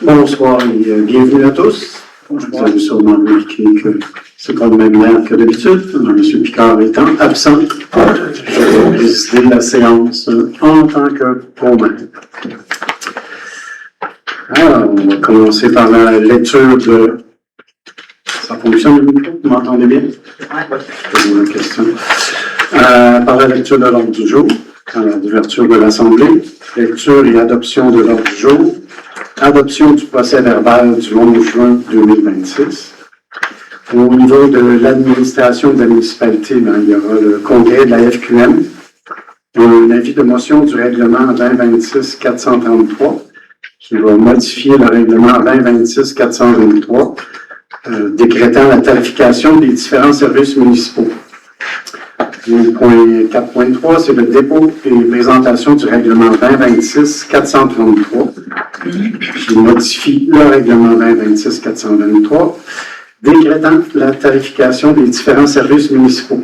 Bonsoir et bienvenue à tous. Vous avez sûrement remarqué que c'est pas le même air que d'habitude. M. Picard étant absent, je vais présider la séance en tant que co-maître. Alors, on va commencer par la lecture de... Ça fonctionne le micro? Vous m'entendez bien? Oui. Je pose la question. Par la lecture de l'ordre du jour, à l'ouverture de l'Assemblée, lecture et adoption de l'ordre du jour, adoption du procès verbal du 11 juin 2026. Au niveau de l'administration de la municipalité, il y aura le congrès de la FQM, un avis de motion du règlement 2026-433 qui va modifier le règlement 2026-423, décrétant la tarification des différents services municipaux. Le point 4.3, c'est le dépôt et présentation du règlement 2026-433, qui modifie le règlement 2026-423, décrétant la tarification des différents services municipaux.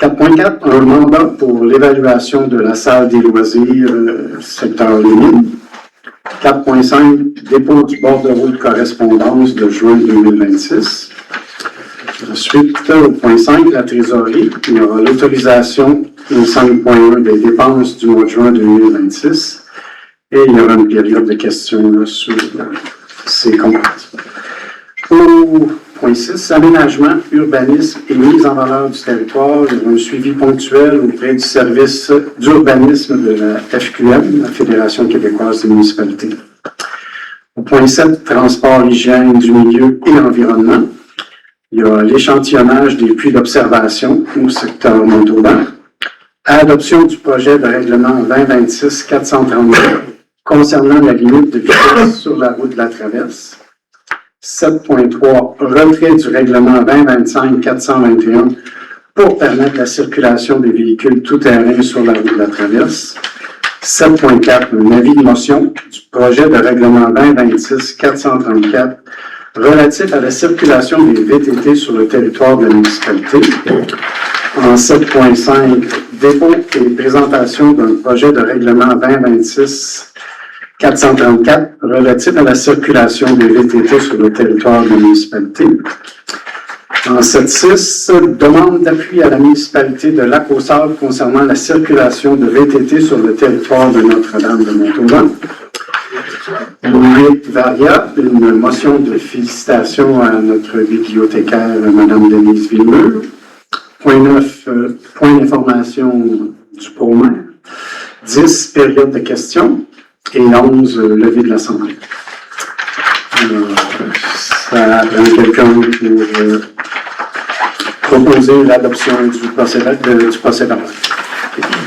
4.4, un mandat pour l'évaluation de la salle des loisirs, secteur Lénine. 4.5, dépôt du bordereau de correspondance de juin 2026. Ensuite, au point 5, la trésorerie, il y aura l'autorisation au 5.1 des dépenses du mois de juin 2026 et il y aura une période de questions là, sur ces comptes. Au point 6, aménagement, urbanisme et mise en valeur du territoire, il y aura un suivi ponctuel auprès du service d'urbanisme de la FQM, la Fédération québécoise des municipalités. Au point 7, transport, hygiène du milieu et environnement. Il y a l'échantillonnage des puits d'observation au secteur Montauban. Adoption du projet de règlement 2026-432 concernant la limite de vitesse sur la route de la Traverse. 7.3, retrait du règlement 2025-421 pour permettre la circulation des véhicules tout-terrain sur la route de la Traverse. 7.4, un avis de motion du projet de règlement 2026-434 relatif à la circulation des VTT sur le territoire de la municipalité. En 7.5, dépôt et présentation d'un projet de règlement 2026-434 relatif à la circulation des VTT sur le territoire de la municipalité. En 7.6, demande d'appui à la municipalité de Lac-aux-Sables concernant la circulation de VTT sur le territoire de Notre-Dame-de-Montauban. 8, Varia, une motion de félicitations à notre bibliothécaire, Mme Denise Villemur. Point 9, point d'information du pro-maire. 10, période de questions. Et 11, levée de l'Assemblée. Ça prend quelqu'un pour proposer l'adoption du procès verbal.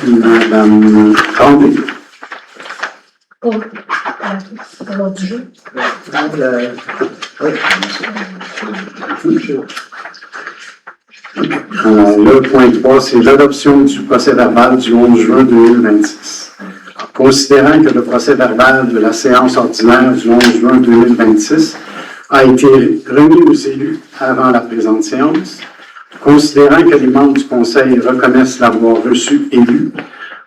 Madame Tremblay. Du jeu. Le point 3, c'est l'adoption du procès verbal du 11 juin 2026. Considérant que le procès verbal de la séance ordinaire du 11 juin 2026 a été remis aux élus avant la présente séance, considérant que les membres du Conseil reconnaissent l'avoir reçu et lu,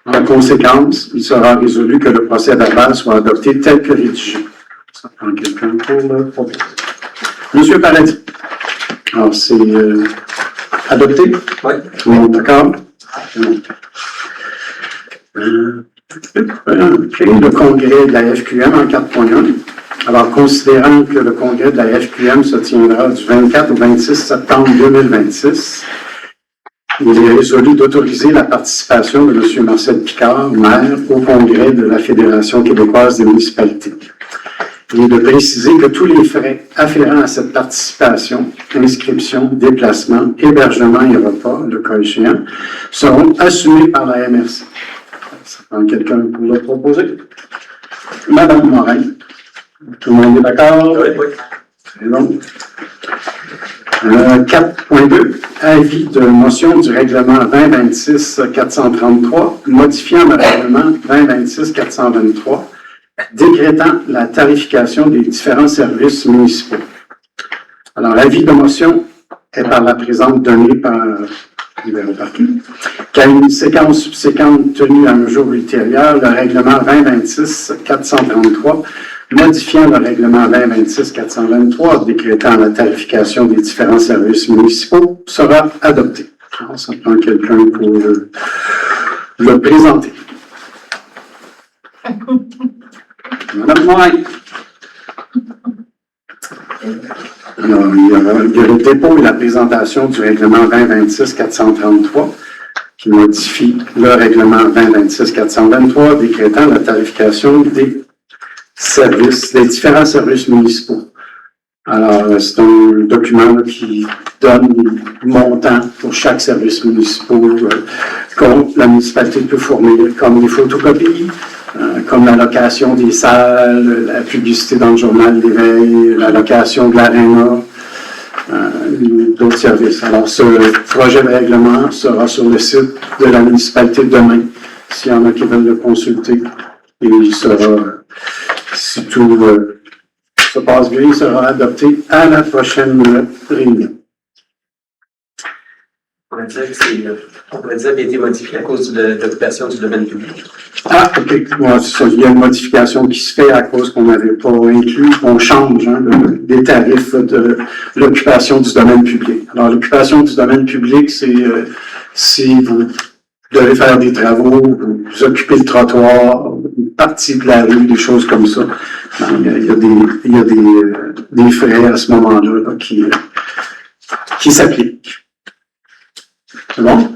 en conséquence, il sera résolu que le procès verbal soit adopté tel que rédigé. Ça prend quelqu'un pour le proposer. Monsieur Paradis. Alors, c'est adopté? Oui. Tout le monde d'accord? Le congrès de la FQM en 4.1. Alors, considérant que le congrès de la FQM se tiendra du 24 au 26 septembre 2026, il est résolu d'autoriser la participation de M. Marcel Picard, maire, au congrès de la Fédération québécoise des municipalités. Et de préciser que tous les frais afférents à cette participation, inscription, déplacement, hébergement et repas, le cas échéant, seront assumés par la MRC. Ça prend quelqu'un pour le proposer. Madame Morin. Tout le monde est d'accord? Oui, oui. C'est bon. 4.2, avis de motion du règlement 2026-433, modifiant le règlement 2026-423, décrétant la tarification des différents services municipaux. Alors, l'avis de motion est par la présente donnée par ouvert au parking. Qu'à une séquence subséquente tenue à un jour ultérieur, le règlement 2026-433, modifiant le règlement 2026-423, décrétant la tarification des différents services municipaux, sera adopté. Alors, ça prend quelqu'un pour le présenter. Madame Morin. Alors, il y a le dépôt et la présentation du règlement 2026-433 qui modifie le règlement 2026-423 décrétant la tarification des services, des différents services municipaux. Alors, c'est un document qui donne les montants pour chaque service municipal que la municipalité peut fournir, comme les photocopies, comme la location des salles, la publicité dans le journal d'éveil, la location de l'aréna, d'autres services. Alors, ce projet de règlement sera sur le site de la municipalité demain, s'il y en a qui veulent le consulter. Et il sera, si tout se passe bien, il sera adopté à la prochaine réunion. On pourrait dire qu'il a été modifié à cause de l'occupation du domaine public. Ah, OK. Ouais, c'est ça. Il y a une modification qui se fait à cause qu'on n'avait pas inclus. On change des tarifs de l'occupation du domaine public. Alors, l'occupation du domaine public, c'est si vous devez faire des travaux, vous occupez le trottoir, une partie de la rue, des choses comme ça. Il y a des frais à ce moment-là là, qui s'appliquent. C'est bon?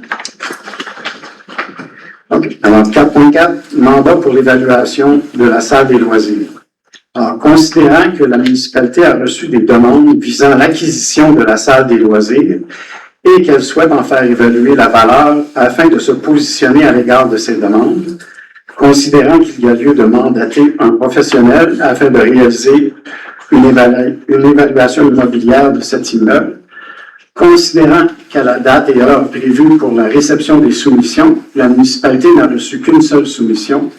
OK. Alors, 4.4, mandat pour l'évaluation de la salle des loisirs. Alors, considérant que la municipalité a reçu des demandes visant l'acquisition de la salle des loisirs et qu'elle souhaite en faire évaluer la valeur afin de se positionner à l'égard de ces demandes, considérant qu'il y a lieu de mandater un professionnel afin de réaliser une évaluation immobilière de cet immeuble, considérant qu'à la date et heure prévue pour la réception des soumissions, la municipalité n'a reçu qu'une seule soumission.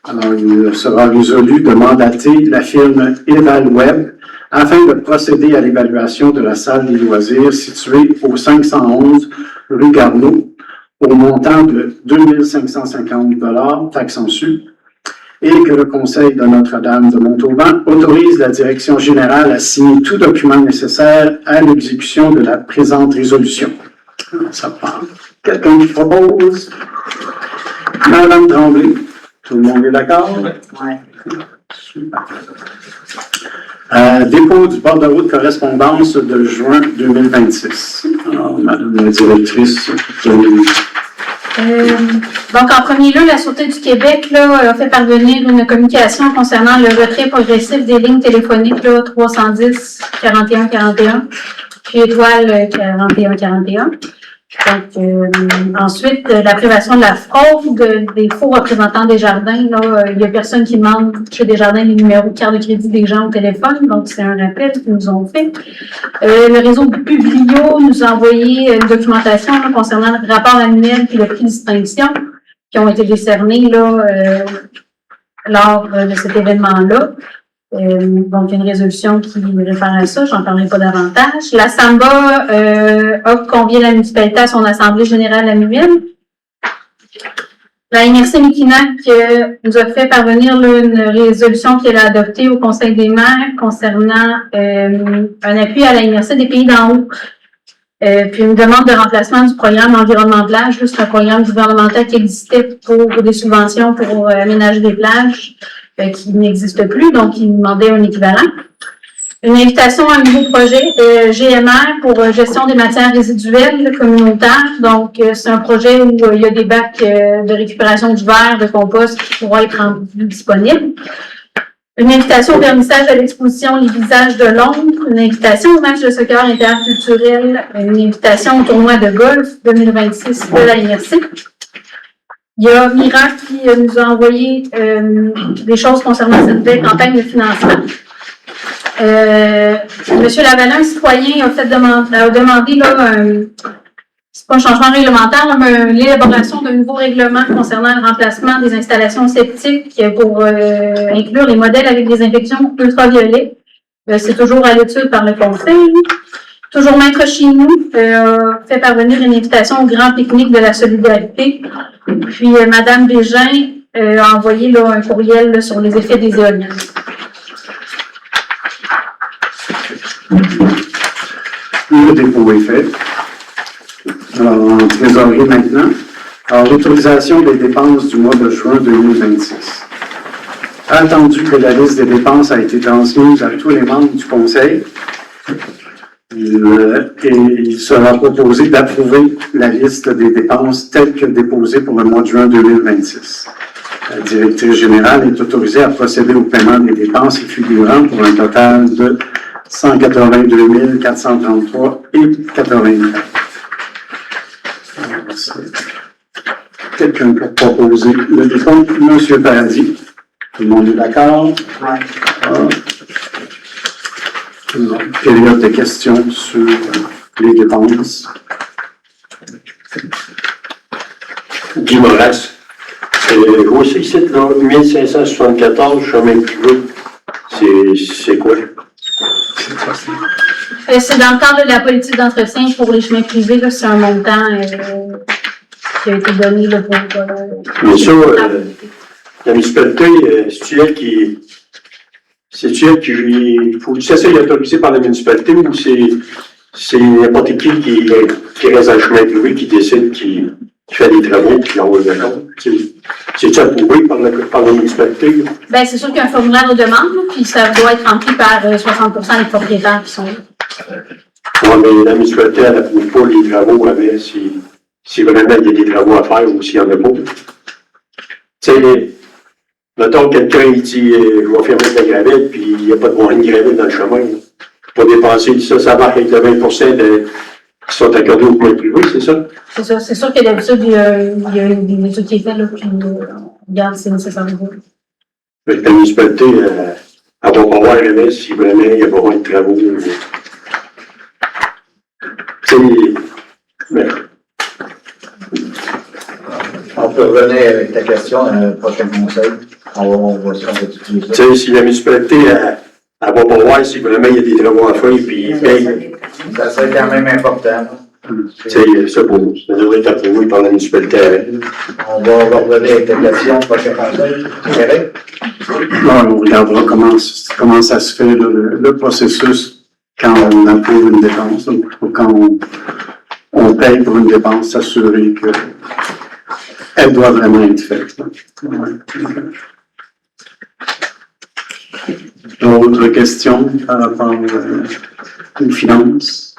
Alors, il sera résolu de mandater la firme EvalWeb afin de procéder à l'évaluation de la salle des loisirs située au 511 rue Garneau au montant de 2 550 $, taxes en su, et que le Conseil de Notre-Dame de Montauban autorise la Direction générale à signer tout document nécessaire à l'exécution de la présente résolution. Alors, ça prend quelqu'un qui propose. Madame Tremblay, tout le monde est d'accord? Oui. Super. Dépôt du bordereau de correspondance de juin 2026. Alors, Madame la directrice, Donc, en premier lieu, la Sûreté du Québec là, a fait parvenir une communication concernant le retrait progressif des lignes téléphoniques là, 310 41 41 puis étoile 41 41. Donc, ensuite, la prévention de la fraude, des faux représentants des jardins. Là, il y a personne qui demande chez Desjardins les numéros de carte de crédit des gens au téléphone. Donc, c'est un rappel qu'ils nous ont fait. Le réseau Publio nous a envoyé une documentation là, concernant le rapport annuel et le prix de distinction qui ont été décernés là, lors de cet événement-là. Donc, il y a une résolution qui réfère à ça, j'en parlerai pas davantage. La SAMBA a convié la municipalité à son assemblée générale annuelle. La MRC Mekinac nous a fait parvenir là, une résolution qu'elle a adoptée au Conseil des maires concernant un appui à la MRC des Pays d'en haut. Puis une demande de remplacement du programme Environnement plage. C'est un programme gouvernemental qui existait pour des subventions pour aménager des plages. Qui n'existe plus, donc il demandait un équivalent. Une invitation à un nouveau projet GMR pour gestion des matières résiduelles communautaires. Donc, c'est un projet où il y a des bacs de récupération du verre, de compost qui pourront être rendus disponibles. Une invitation au vernissage de l'exposition Les visages de l'ombre, une invitation au match de soccer interculturel, une invitation au tournoi de golf 2026 de la MRC. Il y a Mira qui nous a envoyé des choses concernant cette belle campagne de financement. Monsieur Lavalin, un citoyen, a demandé là, c'est pas un changement réglementaire, mais l'élaboration d'un nouveau règlement concernant le remplacement des installations sceptiques pour inclure les modèles avec des infections ultraviolets. C'est toujours à l'étude par le Conseil. Toujours Maître Chinoux fait parvenir une invitation au grand pique-nique de la solidarité. Puis Madame Bégin a envoyé là, un courriel là, sur les effets des éoliennes. Le dépôt est fait. Alors, en trésorerie maintenant. Alors, l'autorisation des dépenses du mois de juin 2026. Attendu que la liste des dépenses a été transmise à tous les membres du Conseil, et il sera proposé d'approuver la liste des dépenses telle que déposée pour le mois de juin 2026. La directrice générale est autorisée à procéder au paiement des dépenses et figurant pour un total de 182 433 et 84. Quelqu'un pour proposer le décompte? Monsieur Paradis. Tout le monde est d'accord? Période de questions sur les dépenses. Guy Moras. Aussi, ici, là, 1574, chemin privé. C'est quoi? C'est dans le cadre de la politique d'entretien pour les chemins privés. Là, c'est un montant qui a été donné là, pour... Mais ça, la municipalité, c'est-tu elle qui... C'est-tu elle qui... Faut que ça soit autorisé par la municipalité ou c'est n'importe qui reste dans le chemin privé qui décide, qui fait des travaux puis qui envoie le compte? C'est-tu approuvé par la municipalité? Ben, c'est sûr qu'il y a un formulaire de demande, là, puis ça doit être rempli par 60% des propriétaires qui sont là. Oui, mais la municipalité, elle n'approuve pas les travaux avec si vraiment il y a des travaux à faire ou s'il n'y en a pas. Tu sais, mettons quelqu'un il dit je vais faire mettre la gravette, puis il n'y a pas de moyen de gravette dans le chemin. Pour dépenser ça marche avec le 20% qui sont accordés au point privé, c'est ça? C'est ça. C'est sûr que d'habitude, il y a une étude qui est faite, là, puis on regarde si c'est nécessaire. La municipalité, elle va pas voir jamais si vraiment il y a besoin de travaux. Tu sais, mais... On peut revenir avec ta question dans le prochain conseil. On va étudier ça. Tu sais, si la municipalité, elle va pas voir si vraiment il y a des travaux à faire, puis ils payent. Ça serait quand même important. Tu sais, ça devrait être approuvé par la municipalité. On va revenir avec ta question au prochain conseil. Correct? On regardera comment ça se fait, le processus, quand on approuve une dépense, ou quand on paye pour une dépense, s'assurer qu'elle doit vraiment être faite. D'autres questions par rapport aux finances?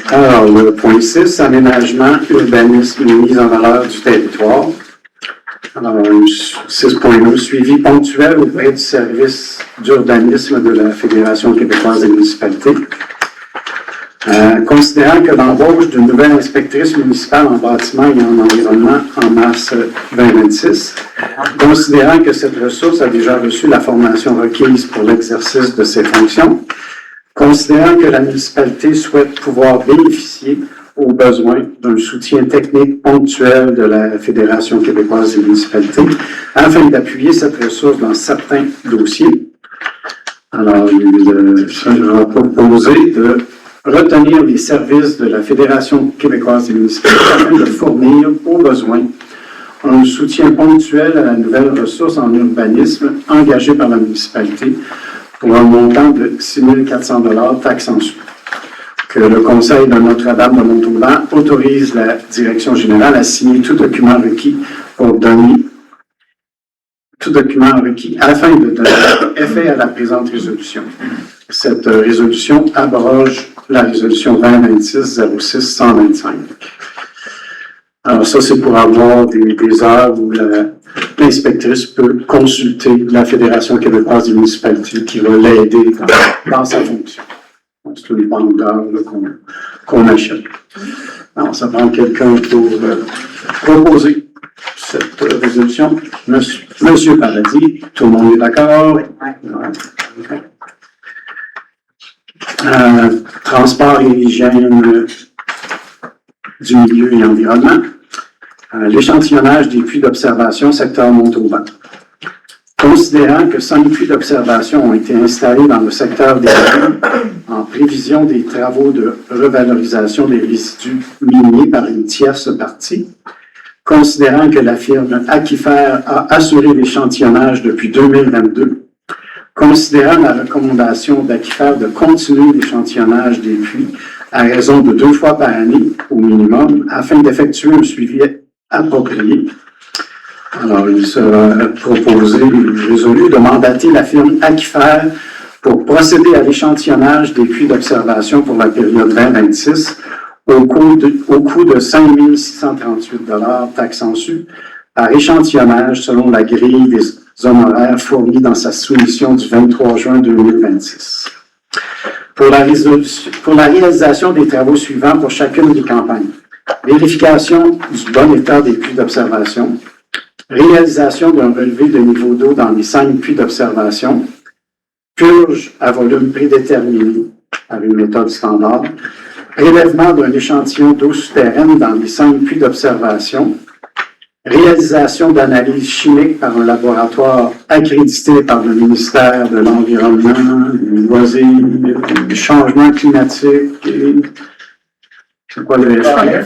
Alors, le point 6, aménagement, urbanisme et mise en valeur du territoire. Alors, 6.1, suivi ponctuel auprès du service d'urbanisme de la Fédération québécoise des municipalités. Considérant que l'embauche d'une nouvelle inspectrice municipale en bâtiment et en environnement en mars 2026, considérant que cette ressource a déjà reçu la formation requise pour l'exercice de ses fonctions, considérant que la municipalité souhaite pouvoir bénéficier aux besoins d'un soutien technique ponctuel de la Fédération québécoise des municipalités afin d'appuyer cette ressource dans certains dossiers. Alors, il sera proposé de retenir les services de la Fédération québécoise des municipalités afin de fournir aux besoins un soutien ponctuel à la nouvelle ressource en urbanisme engagée par la municipalité pour un montant de 6 400 $ taxes en sous. Que le Conseil de Notre-Dame de Montauban autorise la Direction générale à signer tout document requis afin de donner effet à la présente résolution. Cette résolution abroge la résolution 2026-06-125. Alors ça, c'est pour avoir des heures où l'inspectrice peut consulter la Fédération québécoise des municipalités qui va l'aider dans sa fonction. C'est une banque d'heures qu'on achète. Alors, ça prend quelqu'un pour proposer cette résolution. Monsieur Paradis, tout le monde est d'accord? Okay. Transport et hygiène du milieu et environnement. L'échantillonnage des puits d'observation secteur Montauban. Considérant que 5 puits d'observation ont été installés dans le secteur des mines en prévision des travaux de revalorisation des résidus miniers par une tierce partie, considérant que la firme Aquifer a assuré l'échantillonnage depuis 2022, considérant la recommandation d'Aquifer de continuer l'échantillonnage des puits à raison de 2 fois par année au minimum afin d'effectuer un suivi approprié. Alors, il sera proposé et résolu de mandater la firme Aquifer pour procéder à l'échantillonnage des puits d'observation pour la période 2026 au coût de 5 638 $ taxes en su par échantillonnage selon la grille des honoraires fournie dans sa soumission du 23 juin 2026. Pour la réalisation des travaux suivants pour chacune des campagnes. Vérification du bon état des puits d'observation. Réalisation d'un relevé de niveau d'eau dans les 5 puits d'observation. Purge à volume prédéterminé par une méthode standard. Prélèvement d'un échantillon d'eau souterraine dans les 5 puits d'observation. Réalisation d'analyses chimiques par un laboratoire accrédité par le ministère de l'Environnement, du loisir, du changement climatique et... C'est quoi le forêt.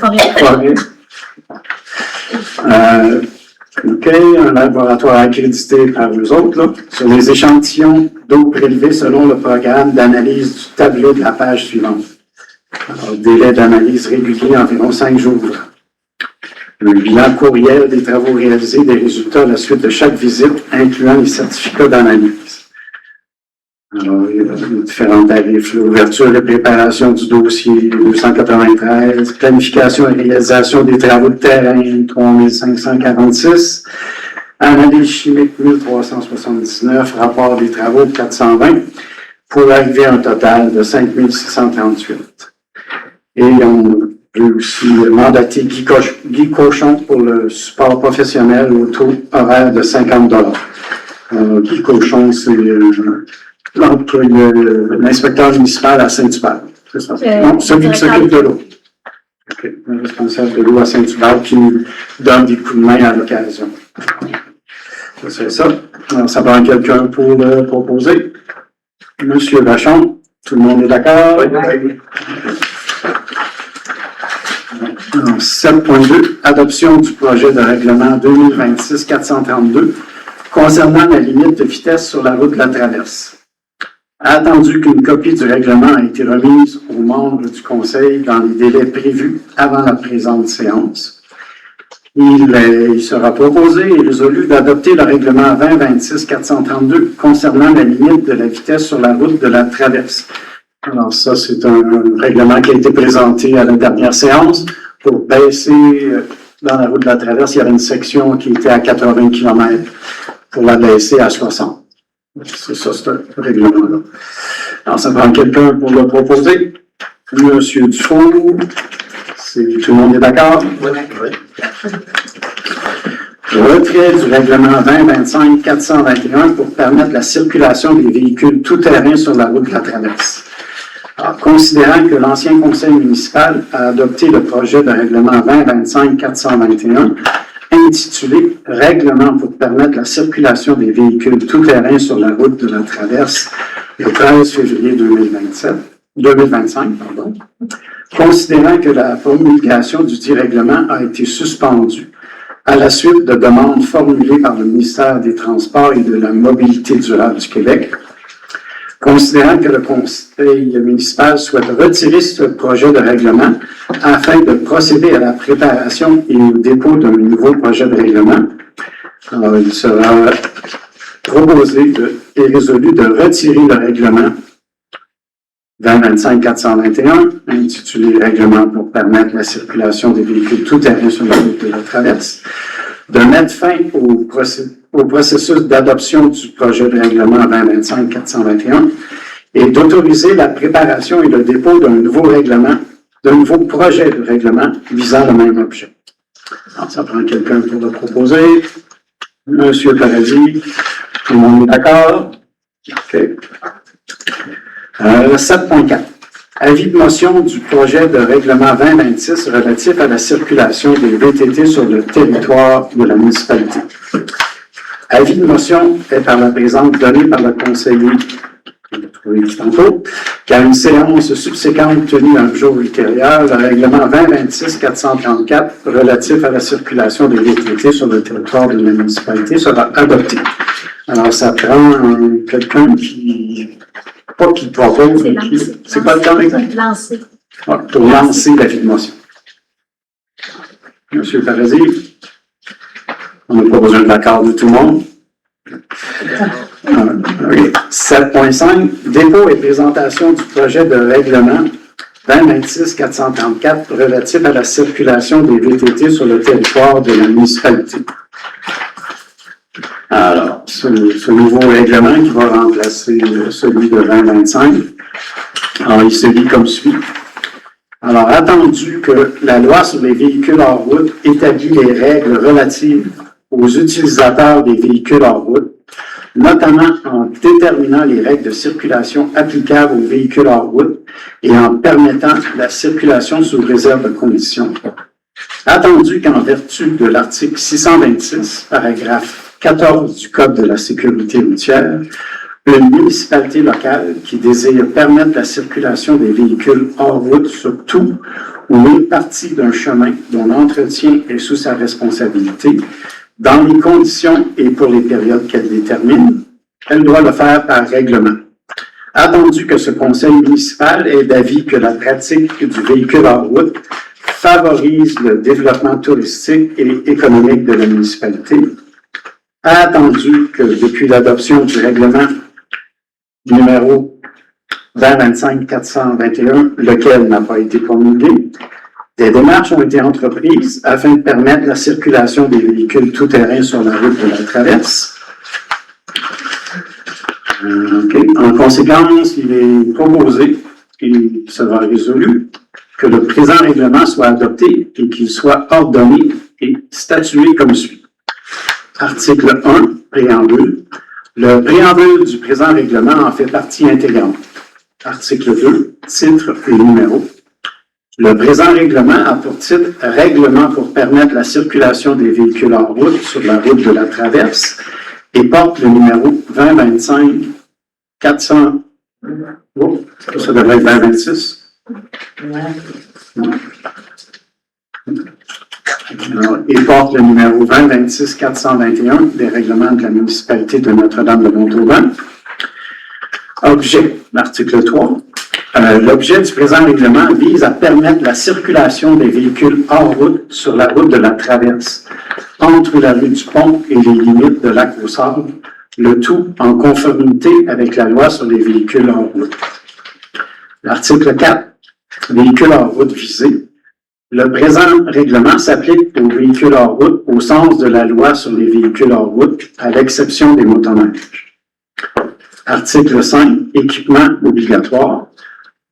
OK, un laboratoire accrédité par eux autres, là, sur les échantillons d'eau prélevés selon le programme d'analyse du tableau de la page suivante. Alors, délai d'analyse régulier environ 5 jours. Le bilan courriel des travaux réalisés, des résultats à la suite de chaque visite, incluant les certificats d'analyse. Alors, il y a différents tarifs. L'ouverture et préparation du dossier 293, planification et réalisation des travaux de terrain 3546, analyse chimique 1379, rapport des travaux 420, pour arriver à un total de 5638. Et on peut aussi mandater Guy Cochon pour le support professionnel au taux horaire de 50 $. Guy Cochon, c'est l'inspecteur municipal à Saint-Hubert. C'est ça? Non, celui qui s'occupe de l'eau. OK. Le responsable de l'eau à Saint-Hubert qui nous donne des coups de main à l'occasion. Ça, c'est ça. Alors, ça prend quelqu'un pour le proposer. Monsieur Vachon, tout le monde est d'accord? Oui. 7.2, adoption du projet de règlement 2026-432 concernant la limite de vitesse sur la route de la Traverse. Attendu qu'une copie du règlement a été remise aux membres du Conseil dans les délais prévus avant la présente séance, il sera proposé et résolu d'adopter le règlement 2026-432 concernant la limite de la vitesse sur la route de la Traverse. Alors ça, c'est un règlement qui a été présenté à la dernière séance pour baisser dans la route de la Traverse. Il y avait une section qui était à 80 km pour la baisser à 60. C'est ça, ce règlement-là. Alors, ça prend quelqu'un pour le proposer. Monsieur Dufault, tout le monde est d'accord? Oui. Retrait du règlement 2025-421 pour permettre la circulation des véhicules tout-terrain sur la route de la Traverse. Alors, considérant que l'ancien conseil municipal a adopté le projet de règlement 2025-421 intitulé « Règlement pour permettre la circulation des véhicules tout-terrain sur la route de la Traverse » le 13 février 2025, considérant que la promulgation du dit règlement a été suspendue à la suite de demandes formulées par le ministère des Transports et de la Mobilité durable du Québec, considérant que le conseil municipal souhaite retirer ce projet de règlement afin de procéder à la préparation et au dépôt d'un nouveau projet de règlement. Alors, il sera proposé et résolu de retirer le règlement 2025-421, intitulé « Règlement pour permettre la circulation des véhicules tout-terrain sur la route de la Traverse », de mettre fin au processus d'adoption du projet de règlement 2025-421 et d'autoriser la préparation et le dépôt d'un nouveau projet de règlement visant le même objet. Alors, ça prend quelqu'un pour le proposer. Monsieur Paradis, tout le monde est d'accord? OK. 7.4. Avis de motion du projet de règlement 2026 relatif à la circulation des VTT sur le territoire de la municipalité. Avis de motion est par la présente donné par le conseiller, tantôt, qu'à une séance subséquente tenue un jour ultérieur, le règlement 2026-434 relatif à la circulation des VTT sur le territoire de la municipalité sera adopté. Alors, ça prend quelqu'un qui, pas qui propose, mais qui, c'est pas le temps exact? Lancer. Ah, pour lancer l'avis de motion. Monsieur Paradis, on n'a pas besoin de l'accord de tout le monde. 7.5, dépôt et présentation du projet de règlement 2026-434 relatif à la circulation des VTT sur le territoire de la municipalité. Alors, ce nouveau règlement qui va remplacer celui de 2025, alors il se lit comme suit. Alors, attendu que la loi sur les véhicules hors route établit les règles relatives aux utilisateurs des véhicules hors route, notamment en déterminant les règles de circulation applicables aux véhicules hors route et en permettant la circulation sous réserve de conditions. Attendu qu'en vertu de l'article 626, paragraphe 14 du Code de la sécurité routière, une municipalité locale qui désire permettre la circulation des véhicules hors route sur tout ou une partie d'un chemin dont l'entretien est sous sa responsabilité, dans les conditions et pour les périodes qu'elle détermine, elle doit le faire par règlement. Attendu que ce conseil municipal est d'avis que la pratique du véhicule hors route favorise le développement touristique et économique de la municipalité, attendu que depuis l'adoption du règlement numéro 2025-421, lequel n'a pas été promulgué, des démarches ont été entreprises afin de permettre la circulation des véhicules tout-terrain sur la route de la traverse. En conséquence, il est proposé, et il sera résolu, que le présent règlement soit adopté et qu'il soit ordonné et statué comme suit. Article 1, préambule. Le préambule du présent règlement en fait partie intégrante. Article 2, titre et numéro. Le présent règlement a pour titre « Règlement pour permettre la circulation des véhicules en route sur la route de la traverse » et porte le numéro 2025-400. Oh, ça devrait être 2026. Et porte le numéro 2026-421 des règlements de la municipalité de Notre-Dame-de-Montauban. Objet, l'article 3. L'objet du présent règlement vise à permettre la circulation des véhicules hors route sur la route de la traverse, entre la rue du Pont et les limites de Lac-aux-Sables, le tout en conformité avec la loi sur les véhicules hors route. L'article 4. Véhicules hors route visés. Le présent règlement s'applique aux véhicules hors route au sens de la loi sur les véhicules hors route, à l'exception des motoneiges. Article 5. Équipement obligatoire.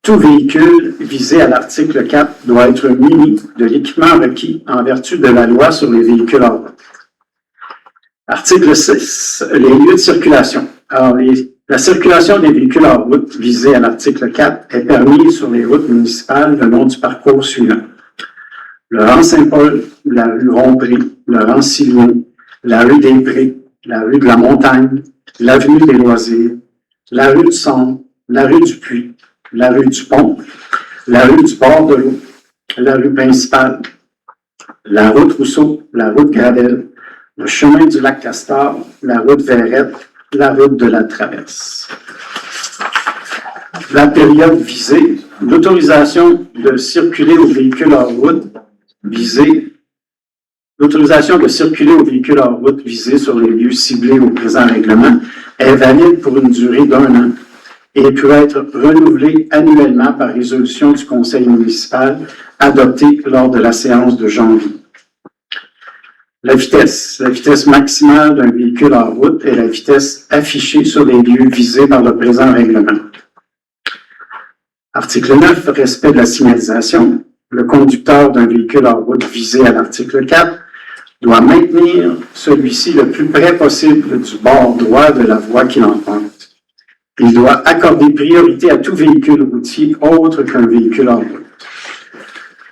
Tout véhicule visé à l'article 4 doit être muni de l'équipement requis en vertu de la loi sur les véhicules hors route. Article 6. Les lieux de circulation. Alors, la circulation des véhicules hors route visés à l'article 4 est permise sur les routes municipales le long du parcours suivant. Le rang Saint-Paul, la rue Rompré, le rang Sylvain, la rue des Prés, la rue de la Montagne, l'avenue des Loisirs, la rue du Centre, la rue du Puy, la rue du Pont, la rue du bord de l'eau, la rue principale, la route Rousseau, la route Gravel, le chemin du lac Castor, la route Verrette, la route de la Traverse. La période visée, l'autorisation de circuler aux véhicules hors route visés, l'autorisation de circuler aux véhicules hors route visés sur les lieux ciblés au présent règlement est valide pour une durée d'1 an et peut être renouvelée annuellement par résolution du conseil municipal adoptée lors de la séance de janvier. La vitesse maximale d'un véhicule en route est la vitesse affichée sur les lieux visés par le présent règlement. Article 9, respect de la signalisation. Le conducteur d'un véhicule en route visé à l'article 4 doit maintenir celui-ci le plus près possible du bord droit de la voie qu'il emprunte. Il doit accorder priorité à tout véhicule routier autre qu'un véhicule en route.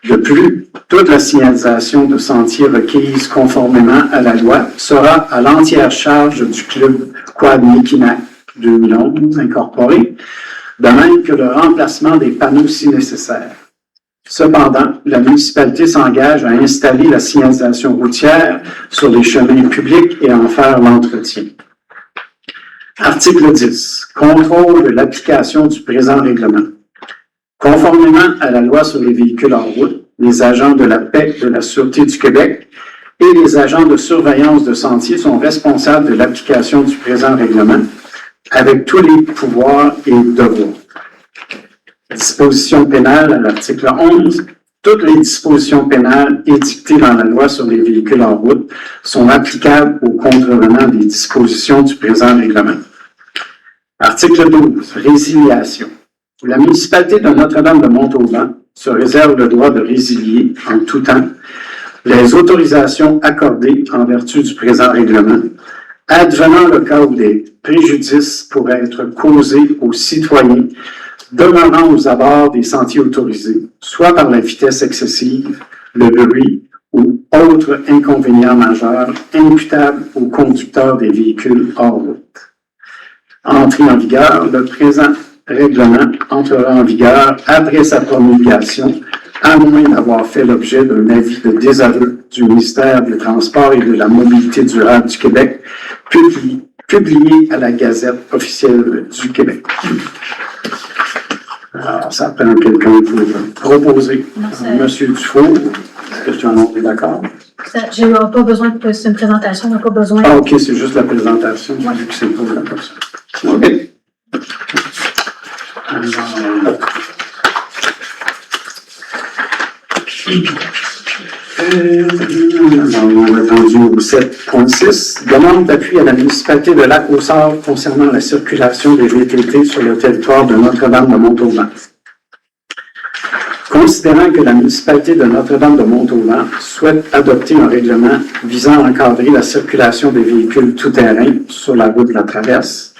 De plus, toute la signalisation de sentiers requise conformément à la loi sera à l'entière charge du club Quad Mikinak 2011 incorporé, de même que le remplacement des panneaux si nécessaire. Cependant, la municipalité s'engage à installer la signalisation routière sur les chemins publics et à en faire l'entretien. Article 10. Contrôle de l'application du présent règlement. Conformément à la loi sur les véhicules en route, les agents de la paix de la Sûreté du Québec et les agents de surveillance de sentiers sont responsables de l'application du présent règlement avec tous les pouvoirs et devoirs. Dispositions pénales à l'article 11. Toutes les dispositions pénales édictées dans la loi sur les véhicules en route sont applicables aux contrevenants des dispositions du présent règlement. Article 12. Résiliation. La municipalité de Notre-Dame-de-Montauban se réserve le droit de résilier en tout temps les autorisations accordées en vertu du présent règlement, advenant le cas où des préjudices pourraient être causés aux citoyens demeurant aux abords des sentiers autorisés, soit par la vitesse excessive, le bruit ou autres inconvénients majeurs imputables aux conducteurs des véhicules hors route. Entrée en vigueur, le présent règlement entrera en vigueur après sa promulgation, à moins d'avoir fait l'objet d'un avis de désaveu du ministère des Transports et de la Mobilité durable du Québec, publié à la Gazette officielle du Québec. Alors, ça prend quelqu'un pour proposer. Monsieur Dufault, est-ce que tu en es d'accord? J'ai pas besoin de c'est une présentation, on n'a pas besoin. Ah, OK, c'est juste la présentation. J'ai vu que c'est pas la personne. OK. On est rendu au 7.6. Demande d'appui à la municipalité de Lac-aux-Sarres concernant la circulation des VTT sur le territoire de Notre-Dame-de-Montauban. Considérant que la municipalité de Notre-Dame-de-Montauban souhaite adopter un règlement visant à encadrer la circulation des véhicules tout-terrain sur la route de la Traverse,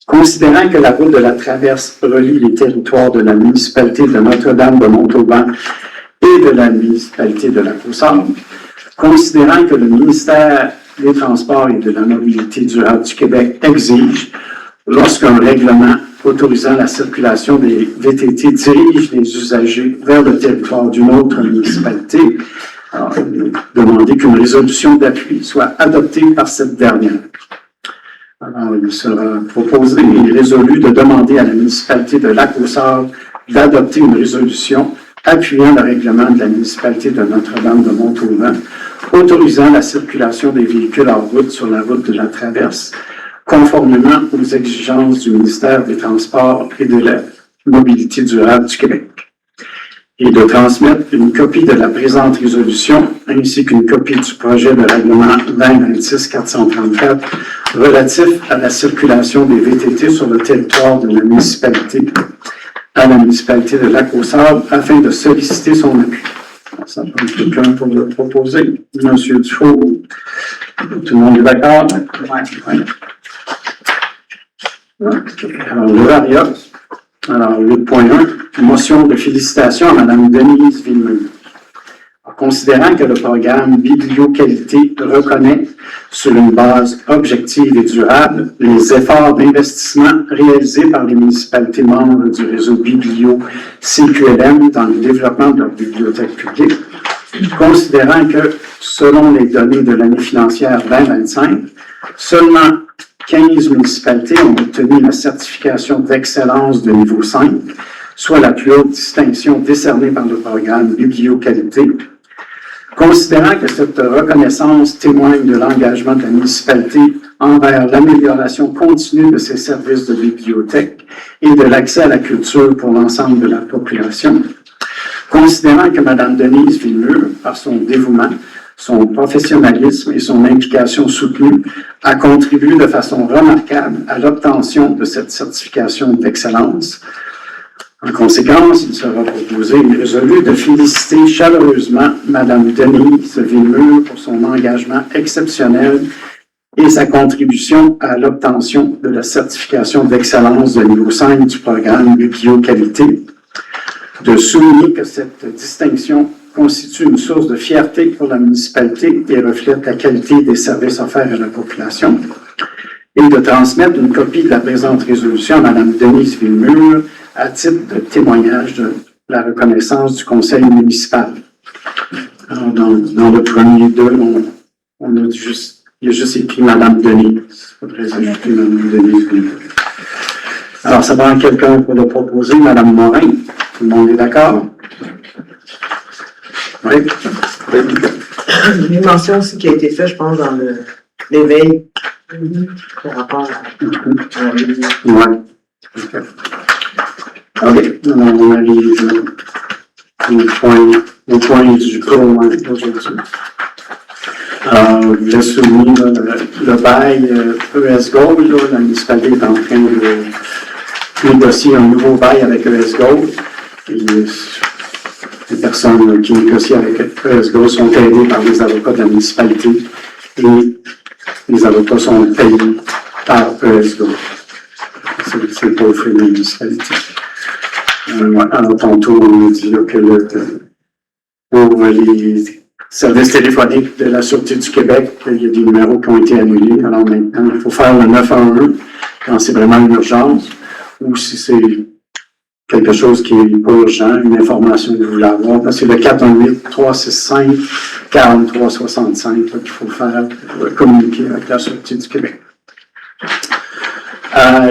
considérant que la route de la Traverse relie les territoires de la municipalité de Notre-Dame-de-Montauban et de la municipalité de Lac-aux-Sarres, considérant que le ministère des Transports et de la Mobilité durable du Québec exige, lorsqu'un règlement autorisant la circulation des VTT dirige les usagers vers le territoire d'une autre municipalité, alors, demander qu'une résolution d'appui soit adoptée par cette dernière. Alors, il sera proposé et résolu de demander à la municipalité de Lac-aux-Sarres d'adopter une résolution appuyant le règlement de la municipalité de Notre-Dame-de-Montauban, autorisant la circulation des véhicules en route sur la route de la Traverse, conformément aux exigences du ministère des Transports et de la Mobilité durable du Québec, et de transmettre une copie de la présente résolution ainsi qu'une copie du projet de règlement 2026-434 relatif à la circulation des VTT sur le territoire de la municipalité à la municipalité de Lac-aux-Sarres afin de solliciter son appui. Alors, ça prend quelqu'un pour le proposer. Monsieur Dufault, tout le monde est d'accord? Oui. Okay. Alors, le variable. Alors, 8.1, motion de félicitations à Mme Denise Villemeux. Considérant que le programme Biblio-Qualité reconnaît, sur une base objective et durable, les efforts d'investissement réalisés par les municipalités membres du réseau Biblio-CQLM dans le développement de leur bibliothèque publique, considérant que, selon les données de l'année financière 2025, seulement 15 municipalités ont obtenu la certification d'excellence de niveau 5, soit la plus haute distinction décernée par le programme Biblio-Qualité. Considérant que cette reconnaissance témoigne de l'engagement de la municipalité envers l'amélioration continue de ses services de bibliothèque et de l'accès à la culture pour l'ensemble de la population, considérant que Mme Denise Villemeux, par son dévouement, son professionnalisme et son implication soutenue, a contribué de façon remarquable à l'obtention de cette certification d'excellence. En conséquence, il sera proposé et résolu de féliciter chaleureusement Mme Denise Villemeux pour son engagement exceptionnel et sa contribution à l'obtention de la certification d'excellence de niveau 5 du programme Biblio-Qualité. de souligner que cette distinction constitue une source de fierté pour la municipalité et reflète la qualité des services offerts à la population, et de transmettre une copie de la présente résolution à Mme Denise Villemur à titre de témoignage de la reconnaissance du conseil municipal. Alors, dans le premier deux, on a juste, il y a juste écrit Mme Denise. Il faudrait ajouter Mme Denise Villemur. Alors, ça prend quelqu'un pour le proposer, Mme Morin. Tout le monde est d'accord? Oui. Une mention aussi qui a été faite, je pense, dans l'éveil par rapport à la vie. Oui. OK. Alors, on arrive au point du pro aujourd'hui. Alors, je voulais souligner le bail ES Gold. Là, la municipalité est en train de négocier un nouveau bail avec ES Gold. Et les personnes qui négocient avec ES Gold sont aidées par les avocats de la municipalité et les avocats sont payés par ES Gold. C'est pas au frais de la municipalité. Alors, tantôt, on a dit là, que pour les services téléphoniques de la Sûreté du Québec, il y a des numéros qui ont été annulés. Alors maintenant, il faut faire le 911 quand c'est vraiment une urgence ou si c'est quelque chose qui n'est pas urgent, une information que vous voulez avoir. C'est le 418-365-4365 qu'il faut faire pour communiquer avec la Sûreté du Québec.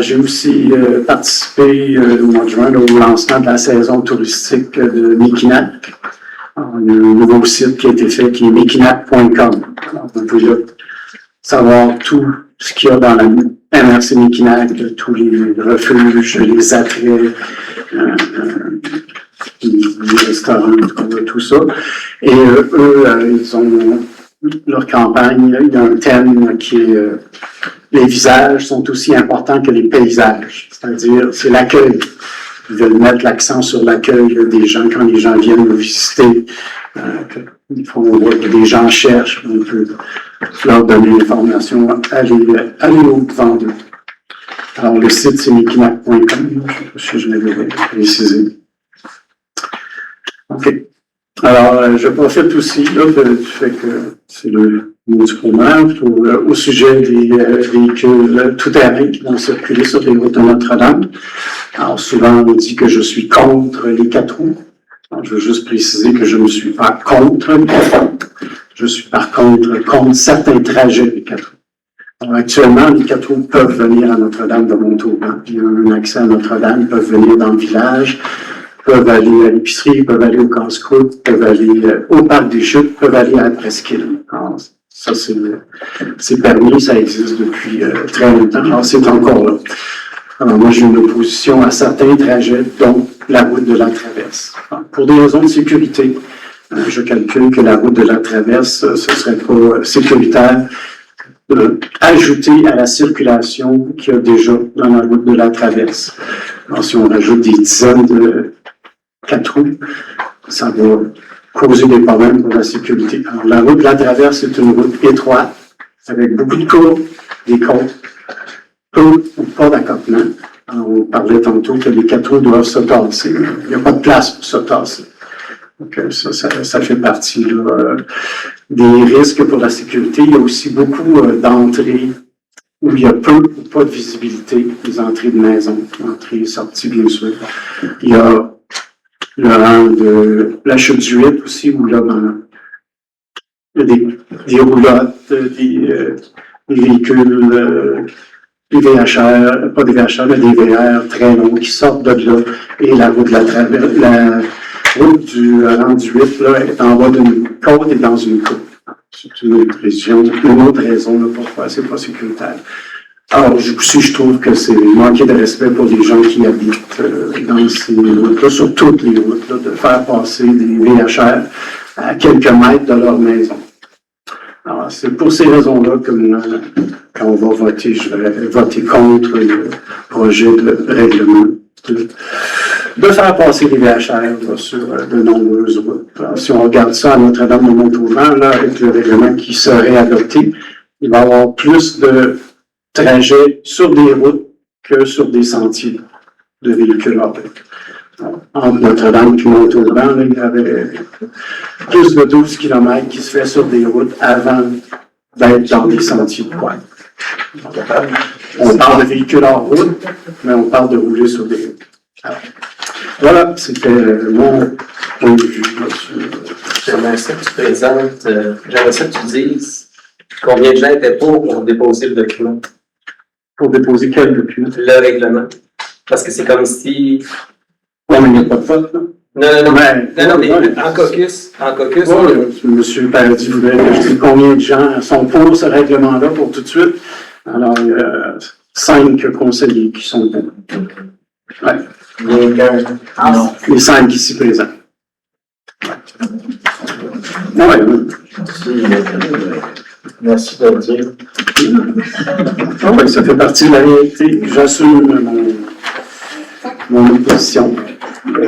J'ai aussi participé au mois de juin au lancement de la saison touristique de Mekinac. Il y a un nouveau site qui a été fait qui est mekinac.com. Vous pouvez là savoir tout ce qu'il y a dans la MRC Mekinac, tous les refuges, les attraits, les restaurants, tout ça. Et eux, ils ont leur campagne, il y a un thème qui est les visages sont aussi importants que les paysages. C'est-à-dire, c'est l'accueil. Ils veulent mettre l'accent sur l'accueil des gens quand les gens viennent nous visiter. On voit que des gens cherchent, on peut leur donner l'information, aller au-devant d'eux. Alors, le site, c'est mekinac.com. Je ne sais pas si je l'avais précisé. OK. Alors, je profite aussi là, du fait que c'est le mot du courant au sujet des véhicules tout-terrain qui vont circuler sur les routes de Notre-Dame. Alors, souvent, on dit que je suis contre les 4 roues. Alors, je veux juste préciser que je ne suis pas contre les 4 roues. Je suis par contre certains trajets des 4 roues. Alors, actuellement, les 4 roues peuvent venir à Notre-Dame de Montauban. Il y a un accès à Notre-Dame, ils peuvent venir dans le village, peuvent aller à l'épicerie, peuvent aller au casse-croûte, peuvent aller au parc des Chutes, peuvent aller à la presqu'île. Alors, ça, c'est permis, ça existe depuis très longtemps. Alors, c'est encore là. Alors, moi, j'ai une opposition à certains trajets, dont la route de la Traverse. Alors, pour des raisons de sécurité, je calcule que la route de la Traverse, ce serait pas sécuritaire ajouter à la circulation qu'il y a déjà dans la route de la Traverse. Alors, si on rajoute des dizaines de 4 roues, ça va causer des problèmes pour la sécurité. Alors, la route de la Traverse est une route étroite, avec beaucoup de courbes, des côtes, peu ou pas d'accotement. Alors, on parlait tantôt que les 4 roues doivent se tasser. Il n'y a pas de place pour se tasser. Donc, ça fait partie là, des risques pour la sécurité. Il y a aussi beaucoup d'entrées où il y a peu ou pas de visibilité, des entrées de maison, entrées et sorties, bien sûr. Il y a le rang de la chute du 8 aussi, où là, il y a des roulottes, des véhicules, des VHR, pas des VHR, mais des VR très longs qui sortent de là, et la route de la Traverse, la route du rang du 8, là, est en bas d'une côte et dans une côte. C'est une autre raison là, pourquoi c'est pas sécuritaire. Alors, aussi, je trouve que c'est manquer de respect pour les gens qui habitent dans ces routes-là, sur toutes les routes, là, de faire passer des VHR à quelques mètres de leur maison. Alors, c'est pour ces raisons-là que moi, quand on va voter, je vais voter contre le projet de règlement de faire passer les VHR là, sur de nombreuses routes. Alors, si on regarde ça à Notre-Dame-de-Montauban, là, avec le règlement qui serait adopté, il va y avoir plus de trajets sur des routes que sur des sentiers de véhicules. entre Notre-Dame et Montauban, là, il y avait plus de 12 km qui se fait sur des routes avant d'être dans des sentiers de pointe. On parle de véhicules en route, mais on parle de rouler sur des routes. Alors, voilà, c'était mon point de vue là-dessus. J'aimerais ça que tu présentes, j'aimerais ça que tu dises combien de gens étaient pour déposer le document, Pour déposer quel document? le règlement. Parce que c'est comme si. Non, mais il n'y a pas de vote, là. Non, mais Ouais. en caucus. M. Paradis voudrait que je dise combien de gens sont pour ce règlement-là pour tout de suite. Alors, il y a 5 conseillers qui sont pour. Ouais. Les gars, non. Les 5 ici présents. Ouais. Merci de le dire. Ah ouais, ça fait partie de la réalité. J'assume mon opposition.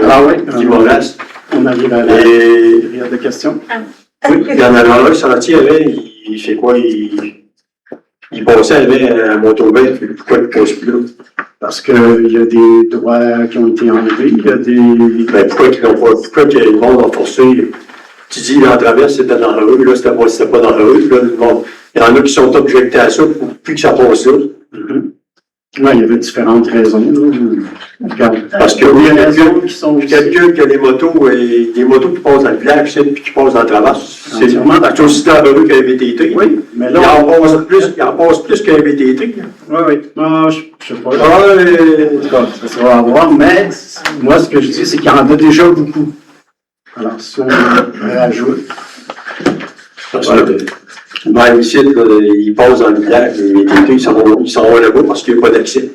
Ah oui, Qui me reste. on arrive à la Et période de questions. oui, il y en avait un sorti, il fait quoi? Il passait à Montauban, pourquoi il ne passe plus là? Parce qu'il y a des droits qui ont été enlevés, il y a des... Ben, pourquoi que le monde a forcé? Tu dis, là, en travers, c'était dans la rue, là, c'était pas dans la rue, là, le monde. Il y en a qui sont objectés à ça, puis que ça passe là. Ouais, il y avait différentes raisons. Là. Regarde. Parce que Il y a des quelqu'un raisons qui sont aussi qui a des motos qui passent dans le village, puis qui passent dans le travers, c'est entièrement c'est aussi dans la rue qu'un VTT. Oui, mais Il là... en passe plus qu'un VTT. Oui, oui. Ah, je sais pas. Ah, En tout cas, ça va avoir, mais moi, ce que je dis, c'est qu'il y en a déjà beaucoup. Alors, si on rajoute... Même ici, là, ils passent dans le village, les VTT, ils s'en vont là-bas parce qu'il n'y a pas d'accès.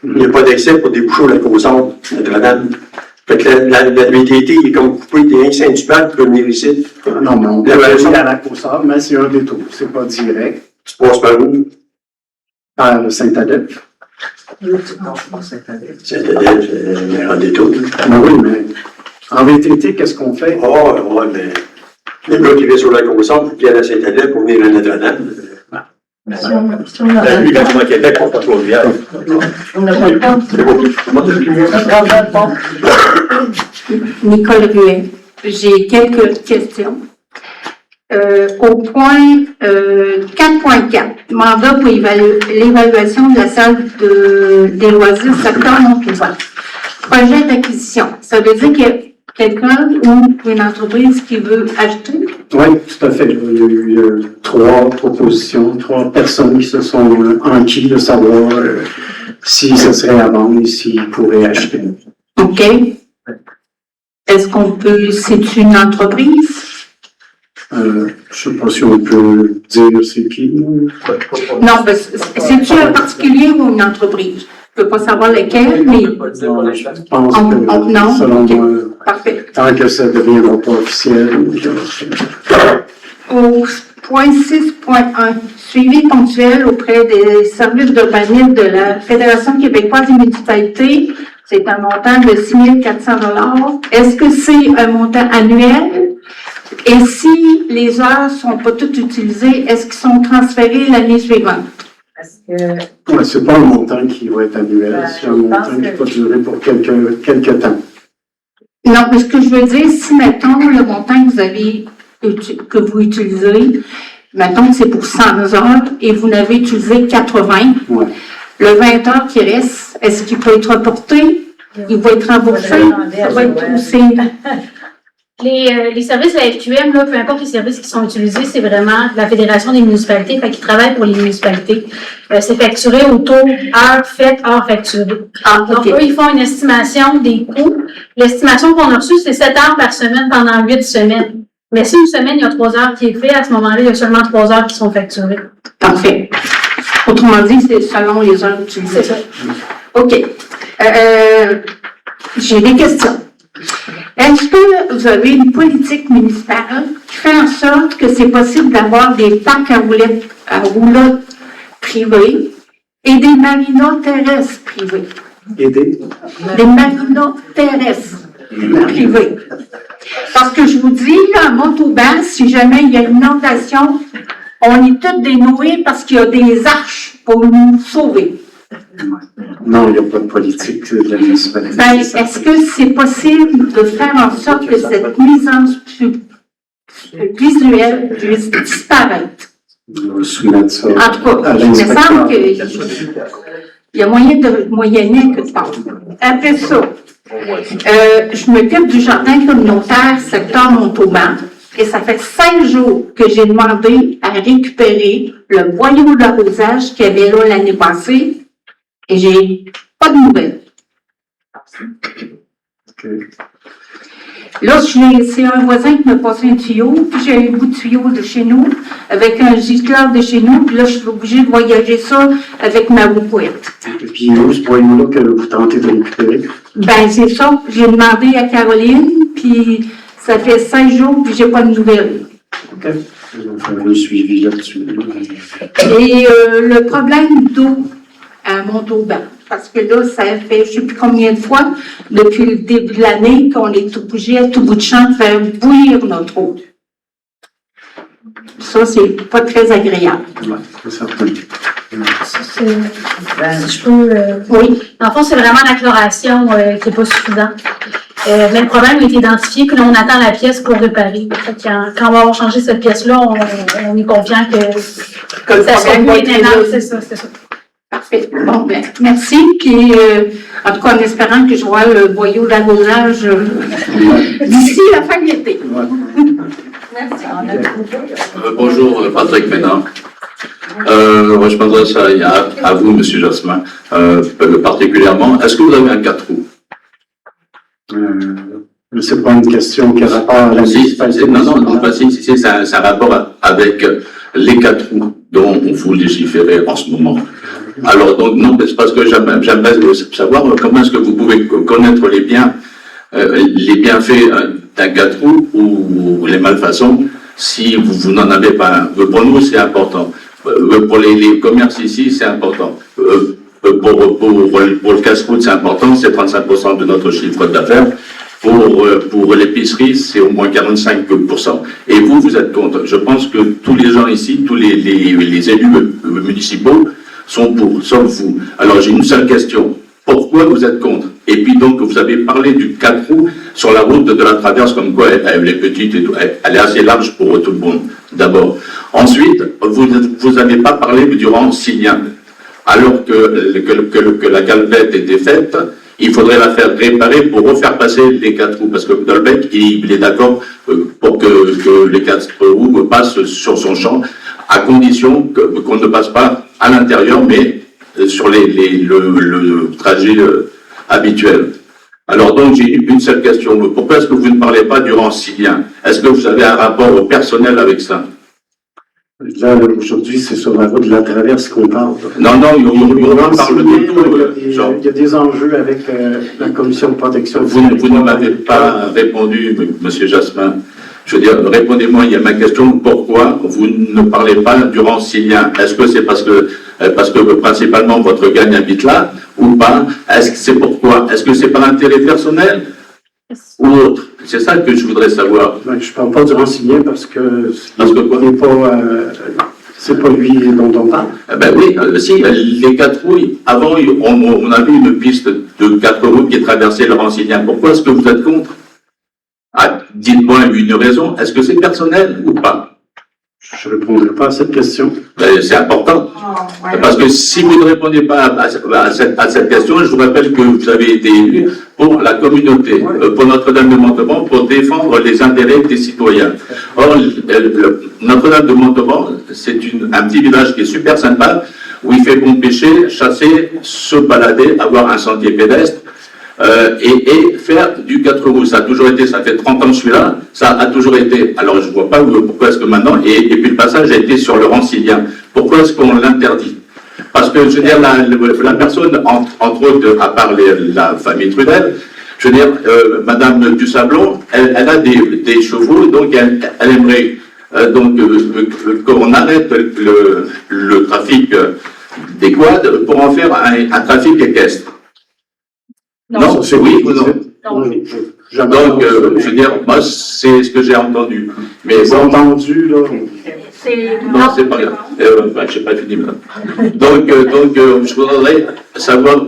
Il n'y a pas d'accès pour déboucher la Côte-Centre, Notre-Dame. Fait que la VTT, il est comme coupé des Saint-Hubert qui peut venir ici. Non, mais on peut La aller raison- à la Côte-Sard, mais c'est un détour. C'est pas direct. Tu passes par où? Par Saint-Adèle. Non, je pense que c'est C'est-à-dire, c'est un détour. Mais oui, mais en VTT, qu'est-ce qu'on fait? Ah, ouais, mais les gars qui viennent sur la Côte-Centre, qui viennent à Saint-Adèle pour venir à Notre-Dame. Lui, quand tu vas à Québec, on passe au village. Nicole Ruet. J'ai quelques questions. Au point 4.4, mandat pour l'évaluation de la salle des loisirs secteur Montauban. Projet d'acquisition. Ça veut dire qu'il y a quelqu'un ou une entreprise qui veut acheter? Oui, tout à fait. Il y a eu 3 propositions, 3 personnes qui se sont enquis de savoir si ce serait à vendre et s'ils pourraient acheter. OK. Est-ce qu'on peut, c'est une entreprise? Je ne sais pas si on peut dire c'est qui. Non, c'est-tu un particulier ou une entreprise? Je ne peux pas savoir lequel, mais Je pense que, non, selon ok. moi, Parfait. tant que ça ne deviendra pas officiel. Au point 6.1, suivi ponctuel auprès des services d'urbanisme de la Fédération québécoise des municipalités, c'est un montant de 6 400 $. Est-ce que c'est un montant annuel? Et si les heures ne sont pas toutes utilisées, est-ce qu'ils sont transférés l'année suivante? Parce que Ouais, c'est pas un montant qui va être annuel, c'est un montant qui va durer pour quelques temps. Non, mais ce que je veux dire, si, mettons, le montant que vous utilisez, mettons que c'est pour 100 heures et vous n'avez utilisé 80, Ouais. le 20 heures qui reste, est-ce qu'il peut être reporté? Il va être remboursé? Ça va être aussi... les services de la FQM, là, peu importe les services qui sont utilisés, c'est vraiment la Fédération des municipalités, fait qu'ils travaillent pour les municipalités. C'est facturé au taux heure faite, heure facturée. Donc, OK. eux, ils font une estimation des coûts. L'estimation qu'on a reçue, c'est 7 heures par semaine pendant 8 semaines. Mais si une semaine, il y a 3 heures qui est fait, à ce moment-là, il y a seulement 3 heures qui sont facturées. Parfait. Autrement dit, c'est selon les heures utilisées. C'est ça. OK. J'ai des questions. Est-ce que vous avez une politique municipale qui fait en sorte que c'est possible d'avoir des parcs à roulottes privés et des marinas terrestres privés? Aider. Des marinas terrestres privés. Parce que je vous dis, là, à Montauban, si jamais il y a une inondation, on est tous dénoués parce qu'il y a des arches pour nous sauver. Non, il n'y a pas de politique de la municipalité. Ben, est-ce que c'est possible de faire en sorte que cette nuisance visuelle puisse disparaître? On va soumettre ça En tout cas, à il me l'inspecteur. semble qu'il y a moyen de moyenner quelque part. Après ça, je m'occupe du jardin communautaire secteur Montauban et ça fait 5 jours que j'ai demandé à récupérer le boyau d'arrosage qu'il y avait là l'année passée et j'ai pas de nouvelles. Ok. Là, c'est un voisin qui m'a passé un tuyau, puis j'ai un bout de tuyau de chez nous, avec un gicleur de chez nous, puis là, je suis obligée de voyager ça avec ma roupouette. Et puis, où ce boyau-là que vous tentez de récupérer? Ben, c'est ça. J'ai demandé à Caroline, puis ça fait 5 jours, puis j'ai pas de nouvelles. OK. On va faire un suivi là-dessus. Et le problème d'eau à Montauban, parce que là, ça fait je sais plus combien de fois, depuis le début de l'année, qu'on est obligé à tout bout de champ de faire bouillir notre eau. Ça, c'est pas très agréable. Ouais, c'est certain. Si je peux, Oui. en fond, c'est vraiment la chloration qui n'est pas suffisante. Mais le problème a été identifié, que là, on attend la pièce pour réparer. Fait que quand on va avoir changé cette pièce-là, on est confiant que Que le ça soit problème va mieux être maintenant. résolu. C'est ça. Parfait. Bon, ben, merci. Puis, en tout cas, en espérant que je vois le boyau d'arrosage d'ici la fin de l'été. Merci. Bonjour, Patrick Ménard. Je penserais ça à vous, M. Jasmin, particulièrement. Est-ce que vous avez un 4 roues? C'est pas une question qui a rapport à la municipalité. Si, c'est un rapport avec les 4 roues dont vous légiférez en ce moment. Alors, donc, non, c'est parce que j'aimerais savoir comment est-ce que vous pouvez connaître les bienfaits d'un 4 roues ou les malfaçons si vous n'en avez pas un. Pour nous, c'est important. Pour les commerces ici, c'est important. Pour le casse-route, c'est important, c'est 35% de notre chiffre d'affaires. Pour l'épicerie, c'est au moins 45%. Et vous êtes contre. Je pense que tous les gens ici, tous les élus municipaux sont pour, sauf vous. Alors j'ai une seule question. Pourquoi vous êtes contre? Et puis donc, vous avez parlé du 4 roues sur la route de la traverse, comme quoi elle est petite et tout. Elle est assez large pour tout le monde, d'abord. Ensuite, vous n'avez pas parlé du rang Silien. Alors que la calvette était faite, il faudrait la faire réparer pour refaire passer les 4 roues. Parce que Dolbeck, il est d'accord pour que les 4 roues passent sur son champ, à condition qu'on ne passe pas à l'intérieur, mais sur le trajet habituel. Alors donc, j'ai une seule question. Pourquoi est-ce que vous ne parlez pas du rang Silien? Est-ce que vous avez un rapport au personnel avec ça? Là, aujourd'hui, c'est sur la route de la traverse qu'on parle. Non, on parle de tout. Il y a des enjeux avec la commission de protection. Vous ne m'avez pas répondu, M. Jasmin. Je veux dire, répondez-moi, il y a ma question, pourquoi vous ne parlez pas du rang Silien? Est-ce que c'est parce que principalement votre gagne habite là, ou pas? Est-ce que c'est pourquoi? Est-ce que c'est par intérêt personnel ou autre? C'est ça que je voudrais savoir. Je ne parle pas du renseignement parce que quoi? c'est pas lui dont on parle. Ben oui, si, les 4 roues, avant, on avait une piste de 4 roues qui traversait le Rancilien. Pourquoi est-ce que vous êtes contre? Ah, dites-moi une raison. Est-ce que c'est personnel ou pas? Je ne répondrai pas à cette question. Ben, c'est important. Parce que si vous ne répondez pas à cette question, je vous rappelle que vous avez été élu pour la communauté, pour Notre-Dame de Montauban, pour défendre les intérêts des citoyens. Or, Notre-Dame de Montauban, c'est un petit village qui est super sympa, où il fait bon pêcher, chasser, se balader, avoir un sentier pédestre, et faire du 4 roues. Ça a toujours été, ça fait 30 ans que je suis là, ça a toujours été. Alors je ne vois pas pourquoi est-ce que maintenant, et puis le passage a été sur le Rancilien. Pourquoi est-ce qu'on l'interdit? Parce que, je veux dire, la personne, entre autres, à part la famille Trudel, je veux dire, Madame Dussablon, elle a des chevaux, donc elle aimerait qu'on arrête le trafic des quads pour en faire un trafic équestre. Non, c'est oui ou non? Donc, je veux dire, moi, c'est ce que j'ai entendu. Mais J'ai entendu, là. Non, c'est pas grave. J'ai pas fini, madame. Donc, je voudrais savoir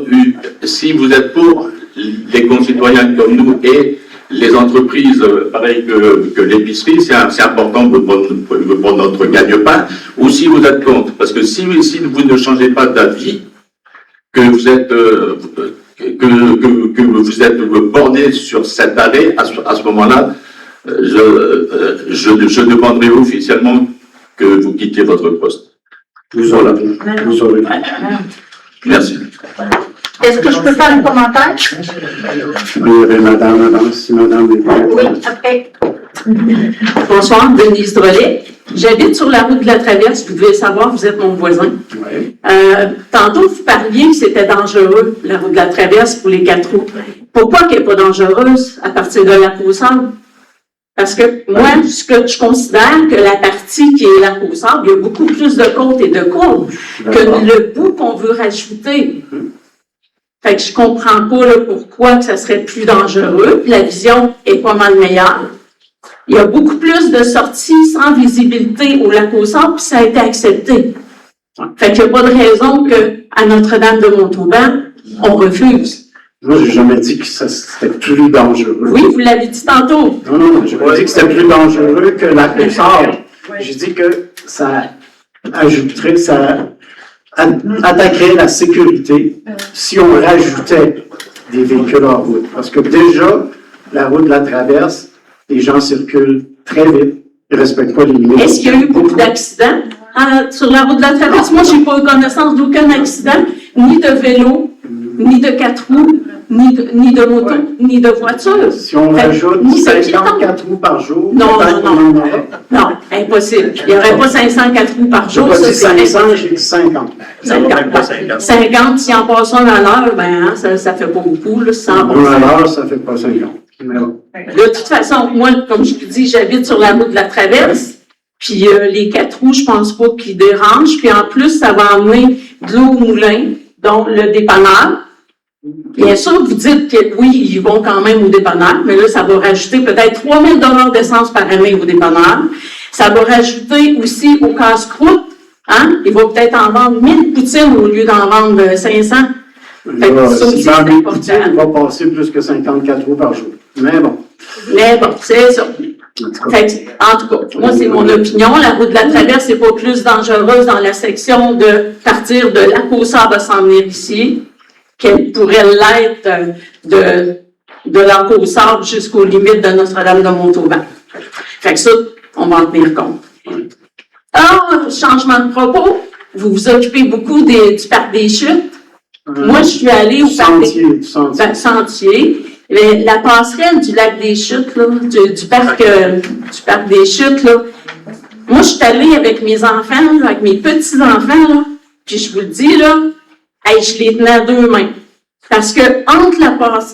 si vous êtes pour les concitoyens comme nous et les entreprises, pareil que l'épicerie, c'est important pour notre gagne-pain, ou si vous êtes contre. Parce que si vous ne changez pas d'avis, que vous êtes borné sur cet arrêt, à ce moment-là, je demanderai officiellement que vous quittiez votre poste. Vous aurez. Merci. Est-ce que je peux faire un commentaire? Il y avait madame, si madame est prête. Oui, après. Bonsoir, Denise Drolet. J'habite sur la route de la Traverse. Vous devez savoir, vous êtes mon voisin. Oui. Tantôt, vous parliez que c'était dangereux, la route de la Traverse, pour les 4 roues. Pourquoi qu'elle n'est pas dangereuse à partir de la Caussade? Parce que moi, je considère que la partie qui est la Caussade, il y a beaucoup plus de côtes et de courbes que le bout qu'on veut rajouter. Fait que je comprends pas là, pourquoi que ça serait plus dangereux. La vision est pas mal meilleure. Il y a beaucoup plus de sorties sans visibilité au lac aux Sables, puis ça a été accepté. Fait qu'il n'y a pas de raison qu'à Notre-Dame-de-Montauban, on refuse. Moi, j'ai jamais dit que ça c'était plus dangereux. Oui, vous l'avez dit tantôt. Non, j'ai pas dit que c'était plus dangereux que la Caussade. J'ai dit que ça ajouterait, ça attaquerait la sécurité si on rajoutait des véhicules en route. Parce que déjà, la route de la Traverse, les gens circulent très vite, ils ne respectent pas les limites. Est-ce qu'il y a eu beaucoup d'accidents sur la route de la Traverse? Moi, je n'ai pas eu connaissance d'aucun accident, ni de vélo, ni de 4 roues, ni de moto, ni de voiture. Si on rajoute 54 roues par jour, non, non, impossible. Il n'y aurait pas 504 roues par jour. Je n'ai pas dit 500, j'ai dit 50. 50, si en passant à l'heure, ben, ça fait pas beaucoup, là, 100%. À l'heure, ça fait pas 50. Mais bon. De toute façon, moi, comme je vous dis, j'habite sur la route de la Traverse, puis les 4 roues, je pense pas qu'ils dérangent, puis en plus, ça va emmener de l'eau au moulin, dont le dépanneur. Bien sûr, vous dites que oui, ils vont quand même au dépanneur, mais là, ça va rajouter peut-être 3 000 $ d'essence par année au dépanneur. Ça va rajouter aussi au casse-croûte, hein? Il va peut-être en vendre 1000 poutines au lieu d'en vendre 500. Fait que ça aussi, c'est important. Il va passer plus que 54 roues par jour. Mais bon. C'est ça. Fait que, en tout cas, moi, c'est mon opinion. La route de la Traverse n'est pas plus dangereuse dans la section de partir de la Caussade à s'en venir ici qu'elle pourrait l'être de la Caussade jusqu'aux limites de Notre-Dame-de-Montauban. Fait que ça, on va en tenir compte. Changement de propos, vous vous occupez beaucoup du parc des Chutes. Moi, je suis allée au parc des Sentier. La passerelle du lac des Chutes, là, du parc des Chutes, là. Moi, je suis allée avec mes enfants, là, avec mes petits-enfants, là, puis je vous le dis, là, hey, je les tenais à 2 mains. Parce que entre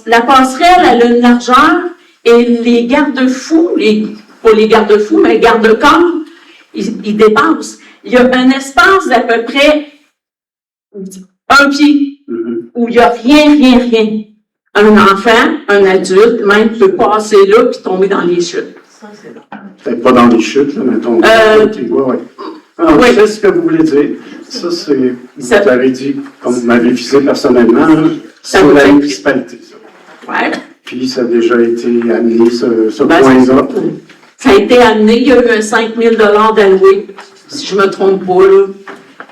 la passerelle, elle a une largeur, et les garde-fous, pas les garde-fous, mais les garde-corps, ils dépassent. Il y a un espace d'à peu près 1 pied, où il n'y a rien. Un enfant, un adulte, même, peut passer là puis tomber dans les chutes. Peut-être pas dans les chutes, là, mettons. Oui. C'est ce que vous voulez dire. Ça, c'est. Vous avez dit, comme vous m'avez visé personnellement, sur la municipalité. Ouais. Puis ça a déjà été amené, ce point-là. Ça a été amené, il y a eu un 5 000 $ d'alloué, si je me trompe pas, là.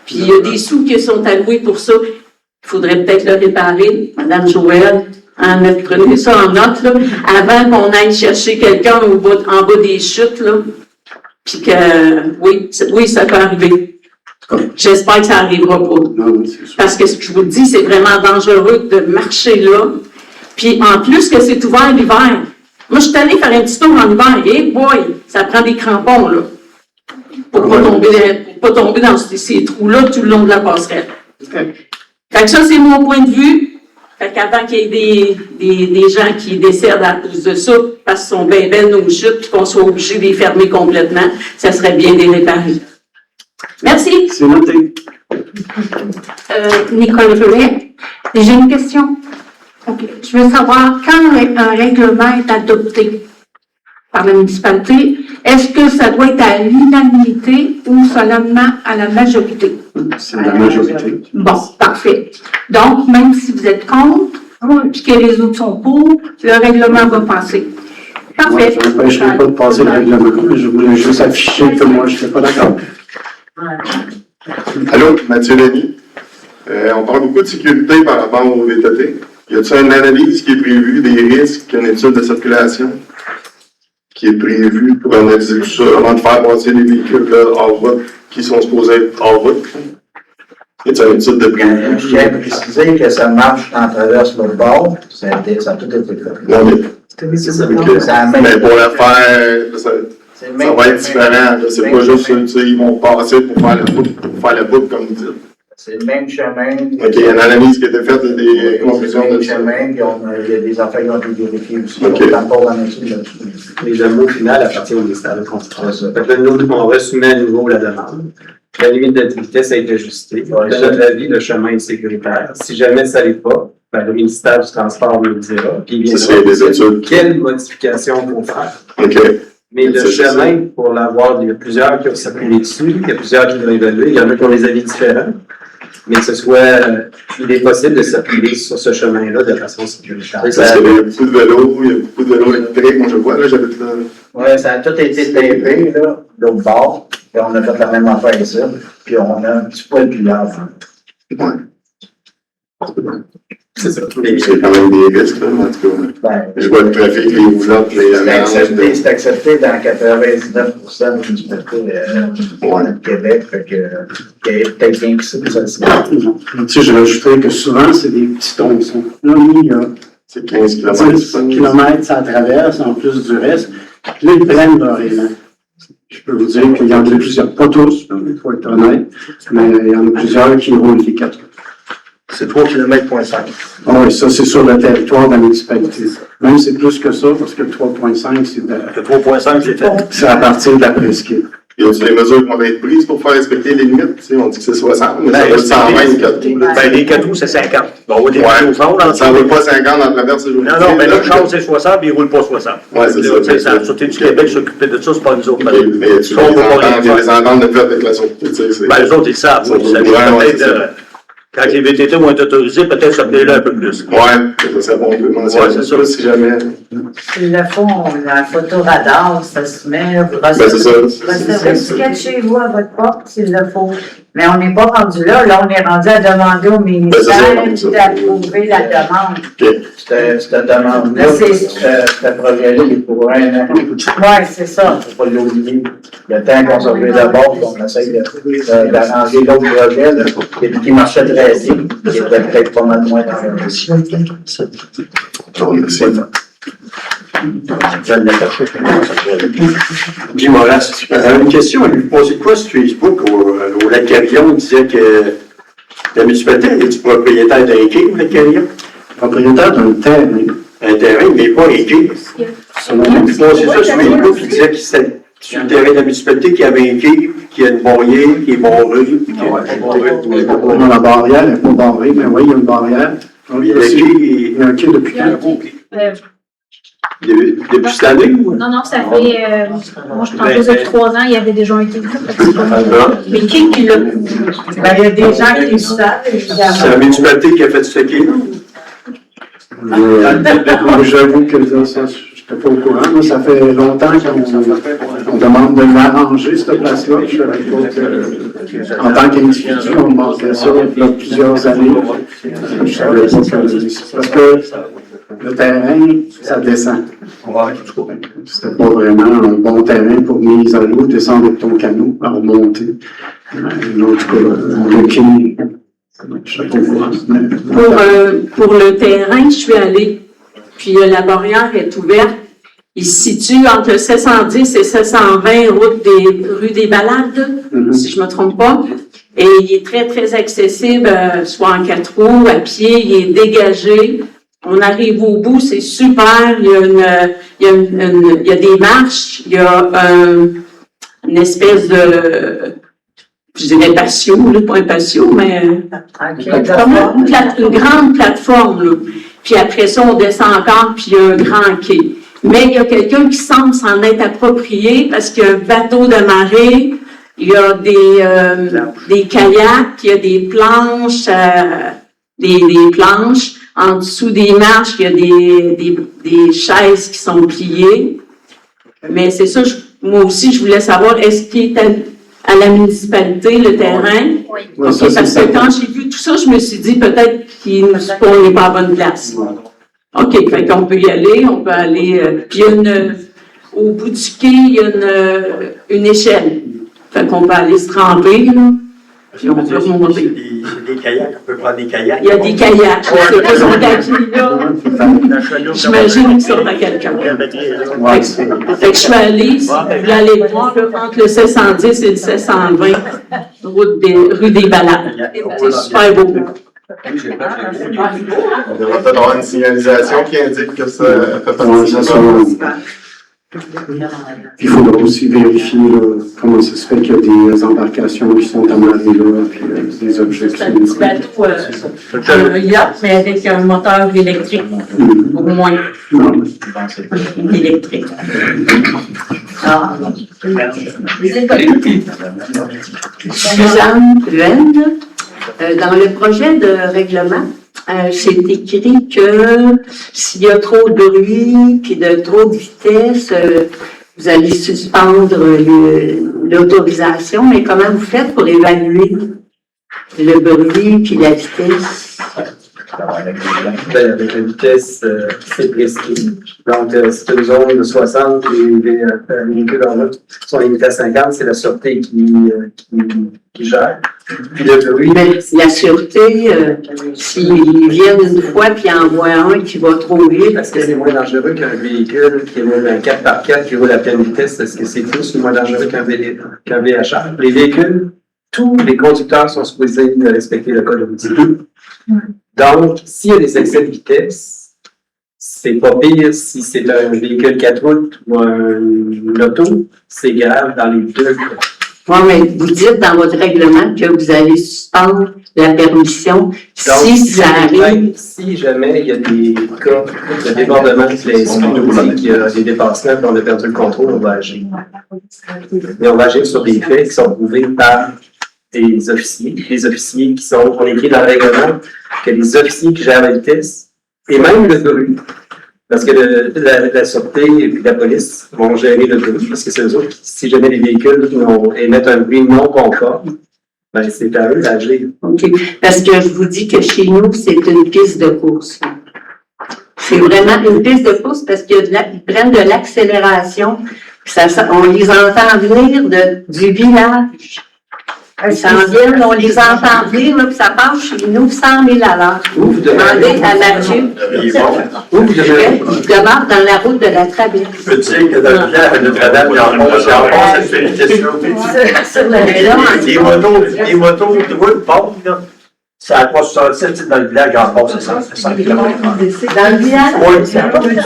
Puis il y a des sous qui sont alloués pour ça. Il faudrait peut-être le réparer, Madame Joël. Prenez ça en note, là, avant qu'on aille chercher quelqu'un en bas des chutes, là. Puis que, oui, ça peut arriver. J'espère que ça n'arrivera pas. Non, c'est sûr. Parce que ce que je vous dis, c'est vraiment dangereux de marcher là. Puis en plus que c'est ouvert l'hiver. Moi, je suis allée faire un petit tour en hiver. Et ça prend des crampons, là. Pour pas tomber dans ces trous-là tout le long de la passerelle. Okay. Fait que ça, c'est mon point de vue. Fait qu'avant qu'il y ait des gens qui décèdent à cause de ça, parce qu'ils sont bien belles nos chutes, puis qu'on soit obligé de les fermer complètement, ça serait bien de les réparer. Merci. C'est noté. Nicole Ruet, j'ai une question. Okay. Je veux savoir, quand un règlement est adopté par la municipalité, Est-ce que ça doit être à l'unanimité ou seulement à la majorité? C'est la majorité. Bon, parfait. Donc, même si vous êtes contre, puis que les autres sont pour, le règlement va passer. Parfait. Je n'empêcherai pas de passer le règlement, mais je voulais juste afficher que moi, je n'étais pas d'accord. Allô, Mathieu Denis. On parle beaucoup de sécurité par rapport au VTT. Y a-t-il une analyse qui est prévue des risques, une étude de circulation qui est prévue pour analyser tout ça avant de faire passer les véhicules là, hors route qui sont supposés être hors route? Y a-t-il une étude de prévue? Je tiens à préciser que ça marche en traverse l'autre bord. Ça a tout été fait. Non, mais, Ça amène- mais pour le faire, ça c'est le va même être différent. là. C'est même pas juste, chemin. tu sais, ils vont passer pour faire la boucle, comme vous dites. C'est le même chemin. OK, il y a une analyse qui a été faite, des conclusions C'est de le ça. chemin, puis il y a des affaires qui ont été vérifiées aussi. OK. On n'a pas dans l'étude là-dessus. Et le mot final appartient au ministère de la Construction. Fait que là, nous, on resoumet à nouveau la demande. La limite de vitesse a été ajustée. De notre avis, le chemin est sécuritaire. Si jamais ça l'est pas, ben, le ministère du Transport nous le dira. Puis il Ça, c'est des études. quelles modifications il faut faire. OK. Mais le C'est ça. chemin, pour l'avoir, il y a plusieurs qui ont s'appuyer dessus, il y a plusieurs qui l'ont évalué, il y en a qui ont des avis différents. Mais que ce soit, il est possible de s'appuyer sur ce chemin-là de façon sécuritaire. Parce qu'il y a beaucoup de vélos, il y a beaucoup de vélos électriques. Moi, je vois, là, j'habite là. Oui, ça a tout été tapé, là, l'autre bord. Et on a fait la même affaire ici. Puis on a un petit poil de pillage. C'est ça. C'est quand même des risques, là, en tout cas. Ben, Je vois le trafic, les roulottes, les c'est accepté dans 99% des municipalités de Québec. Fait que, il y a peut-être rien que ça. Tu sais, je rajouterais que souvent, c'est des petits tronçons. Là, il y a C'est 15 km. 10 km, ça traverse, en plus du reste. Puis là, ils prennent leur élan. Je peux vous dire qu'il y en a plusieurs, pas tous, il faut être honnête, mais il y en a plusieurs qui roulent les 4. C'est 3,5 km. Ah oui, ça, c'est sur le territoire de la municipalité. Même c'est plus que ça, parce que le 3,5, c'est Le 3,5, c'est fait. c'est à partir de la presqu'île. Y a-t-il des mesures qui vont être prises pour faire respecter les limites? Tu sais, on dit que c'est 60, mais ça va être 120. Ben, les 4 roues, c'est 50. Bon, on va des Ouais. au fond, là. Ça ne roule pas 50 en travers ces jours. Non, non, mais là, Charles, c'est 60, mais il ne roule pas 60. Ouais, c'est ça. Tu sais, la Sûreté du Québec s'occuper de ça, c'est pas nous autres. Mais tu Ça, on va pas rien les faire. ententes de fait avec la Sûreté, tu sais. Ben, eux autres, ils savent. Ça, Ils savent ouais, peut-être, c'est ça. quand les VTT vont être autorisés, peut-être s'appeler-là un peu plus. Ouais, c'est bon, on peut mentionner Ouais, c'est ça ça. si jamais. Ils le font, la photoradar, ça se met. Ben, c'est ça. Recevrez ce chez vous à votre porte s'il le faut. Mais on n'est pas rendu là. Là, on est rendu à demander au ministère d'approuver la demande. Cette demande-là, Là, c'est- ce projet-là, il est pour 1 an. Oui, c'est ça. Faut pas l'oublier. Le temps qu'on se fait d'abord, on essaye d'arranger l'autre projet, là, qui marchait très bien, qui était peut-être pas mal moins dans le dossier. Guy Moras, une question à lui poser quoi sur Facebook au Lac Carillon? Il disait que la municipalité est du propriétaire d'un quai au Lac Carillon. Propriétaire d'un terrain. Un terrain, mais pas un quai. C'est ça, sur Facebook, il disait que c'était sur le terrain de la municipalité qu'il y avait un quai, qu'il y a une barrière, qui est barrée. puis Non, la barrière n'est pas barrée, mais oui, il y a une barrière. Oui, Le il quai, y a un quai depuis quand? depuis cette année ou? Non, non, ça fait, moi je pense depuis 3 ans, il y avait déjà un quai. Mais qui l'a? Ben, il y a des gens qui le savent, C'est la évidemment. municipalité qui a fait ce quai-là. J'avoue que ça, je n'étais pas au courant. Moi, ça fait longtemps qu'on demande de l'arranger, cette place-là. Je savais pas que, en tant qu'individu, on demandait ça il y a plusieurs années. Je savais pas que, parce que le terrain, ça descend. C'était pas vraiment un bon terrain pour mise à l'eau, descendre avec ton canot, à remonter. L'autre, le quai, je sais pas au courant. Pour le terrain, je suis allée, puis la barrière est ouverte. Il se situe entre 710 et 720 rue des Balades, si je ne me trompe pas. Et il est très, très accessible, soit en 4 roues, à pied, il est dégagé. On arrive au bout, c'est super. Il y a des marches, il y a une espèce de, je dirais patio, là, pas un patio, mais vraiment une grande plateforme. Là. Puis après ça, on descend encore, puis il y a un grand quai. Mais il y a quelqu'un qui semble s'en être approprié parce qu'il y a un bateau de marée, il y a des kayaks, il y a des planches, des planches. En dessous des marches, il y a des chaises qui sont pliées. Mais c'est ça, moi aussi, je voulais savoir, est-ce qu'il est à la municipalité, le terrain? Oui. Ouais, ça, Ok, parce c'est que quand j'ai vu tout ça, je me suis dit peut-être qu'on n'est pas à bonne place. OK, fait qu'on peut y aller, on peut aller. Puis au bout du quai, il y a une échelle. Fait qu'on peut aller se tremper, là. Puis on peut remonter. C'est des kayaks, on peut prendre des kayaks. Il y a des kayaks, je sais pas sont à qui, là. J'imagine qu'ils sont à quelqu'un. Ouais, Fait que je suis allée, si vous voulez aller voir, là, entre le 710 et le 720, rue des Balades. C'est super beau. On devrait peut-être avoir une signalisation qui indique que ça fait Ouais, partie ça, du il faudra aussi vérifier là, comment ça se fait qu'il y a des embarcations qui sont amarrées là, puis des objets qui C'est un petit bateau, un yacht, mais avec un moteur électrique, au moins Non. électrique. Suzanne Ruel, dans le projet de règlement, c'est écrit que s'il y a trop de bruit puis de trop de vitesse, vous allez suspendre l'autorisation. Mais comment vous faites pour évaluer le bruit puis la vitesse? Ben, avec la vitesse, c'est prescrit. Donc, c'est une zone de 60, les véhicules en route sont limités à 50, c'est la sûreté qui gère. Puis le bruit, Mais la sûreté, s'ils viennent une fois puis en voient un qui va trop vite, parce que c'est moins dangereux qu'un véhicule qui roule un 4x4 qui roule à pleine vitesse, parce que c'est plus moins dangereux qu'un VHR. Les véhicules, tous les conducteurs sont supposés de respecter le code routier. Donc, s'il y a des excès de vitesse, c'est pas pire si c'est un véhicule 4 roues ou un auto, c'est grave dans les deux cas. oui, mais vous dites dans votre règlement que vous allez suspendre la permission Donc, si ça arrive. si jamais il y a des cas de débordement de l'inscrit aussi, qu'il y a des dépassements, puis on a perdu le contrôle, on va agir. Mais on va agir sur des faits qui sont prouvés par des officiers qui sont, on écrit dans le règlement que les officiers qui gèrent la vitesse, et même le bruit, parce que la sûreté et puis la police vont gérer le bruit, parce que c'est eux autres, si jamais les véhicules émettent un bruit non conforme, ben c'est à eux d'agir. OK. Parce que je vous dis que chez nous, c'est une piste de course. C'est vraiment une piste de course parce qu'ils prennent de l'accélération. On les entend venir du village. Ils s'en viennent, on les entend venir, là, puis ça passe chez nous 100 000 à l'heure. Vous Demandez à Mathieu. Ils demeurent dans la route de la traverse. Je peux dire que dans le village de Notre-Dame, il y en a cette vitesse-là. Les motos de route passent, là. C'est à 367, dans le village, en passe à 100 km. Dans le village? Oui.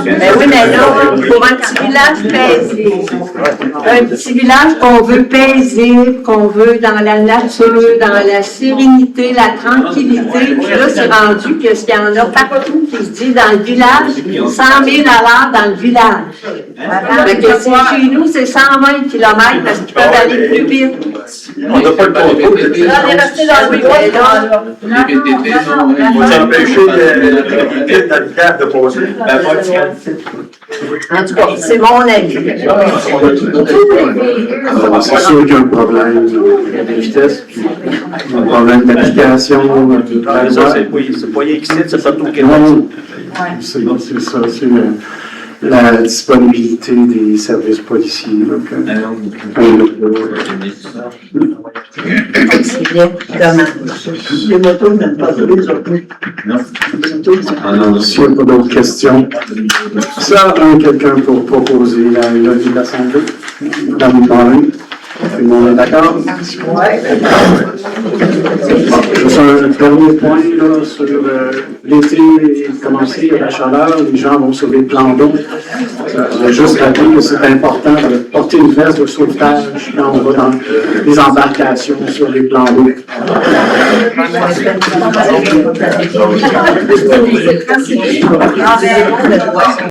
Mais oui, mais là, pour un petit village paisible. Un petit village qu'on veut paisible, qu'on veut dans la nature, dans la sérénité, la tranquillité. Puis là, c'est rendu que qu'il y en a partout qui se dit dans le village, 100 000 à l'heure dans le village. Fait que chez nous, c'est 120 km parce qu'ils peuvent aller plus vite. On n'a pas le contrôle. Là, on est resté dans le village. Vous empêchez les véhicules dans le village de passer. En tout cas, c'est mon avis. C'est sûr qu'il y a un problème de vitesse, puis un problème d'application. Ça, c'est pas ici, c'est pas tout le Québec. C'est ça, c'est la disponibilité des services policiers. C'est bien, dommage. Les motos n'aiment pas tous les autres. S'il n'y a pas d'autres questions. Ça, quelqu'un pour proposer l'avis de l'Assemblée? Madame Morin? Tout le monde est d'accord? Juste un dernier point là, sur l'été commencé, il y a la chaleur, les gens vont sur les plans d'eau. Je vais juste rappeler que c'est important de porter une veste de sauvetage quand on va dans les embarcations sur les plans d'eau.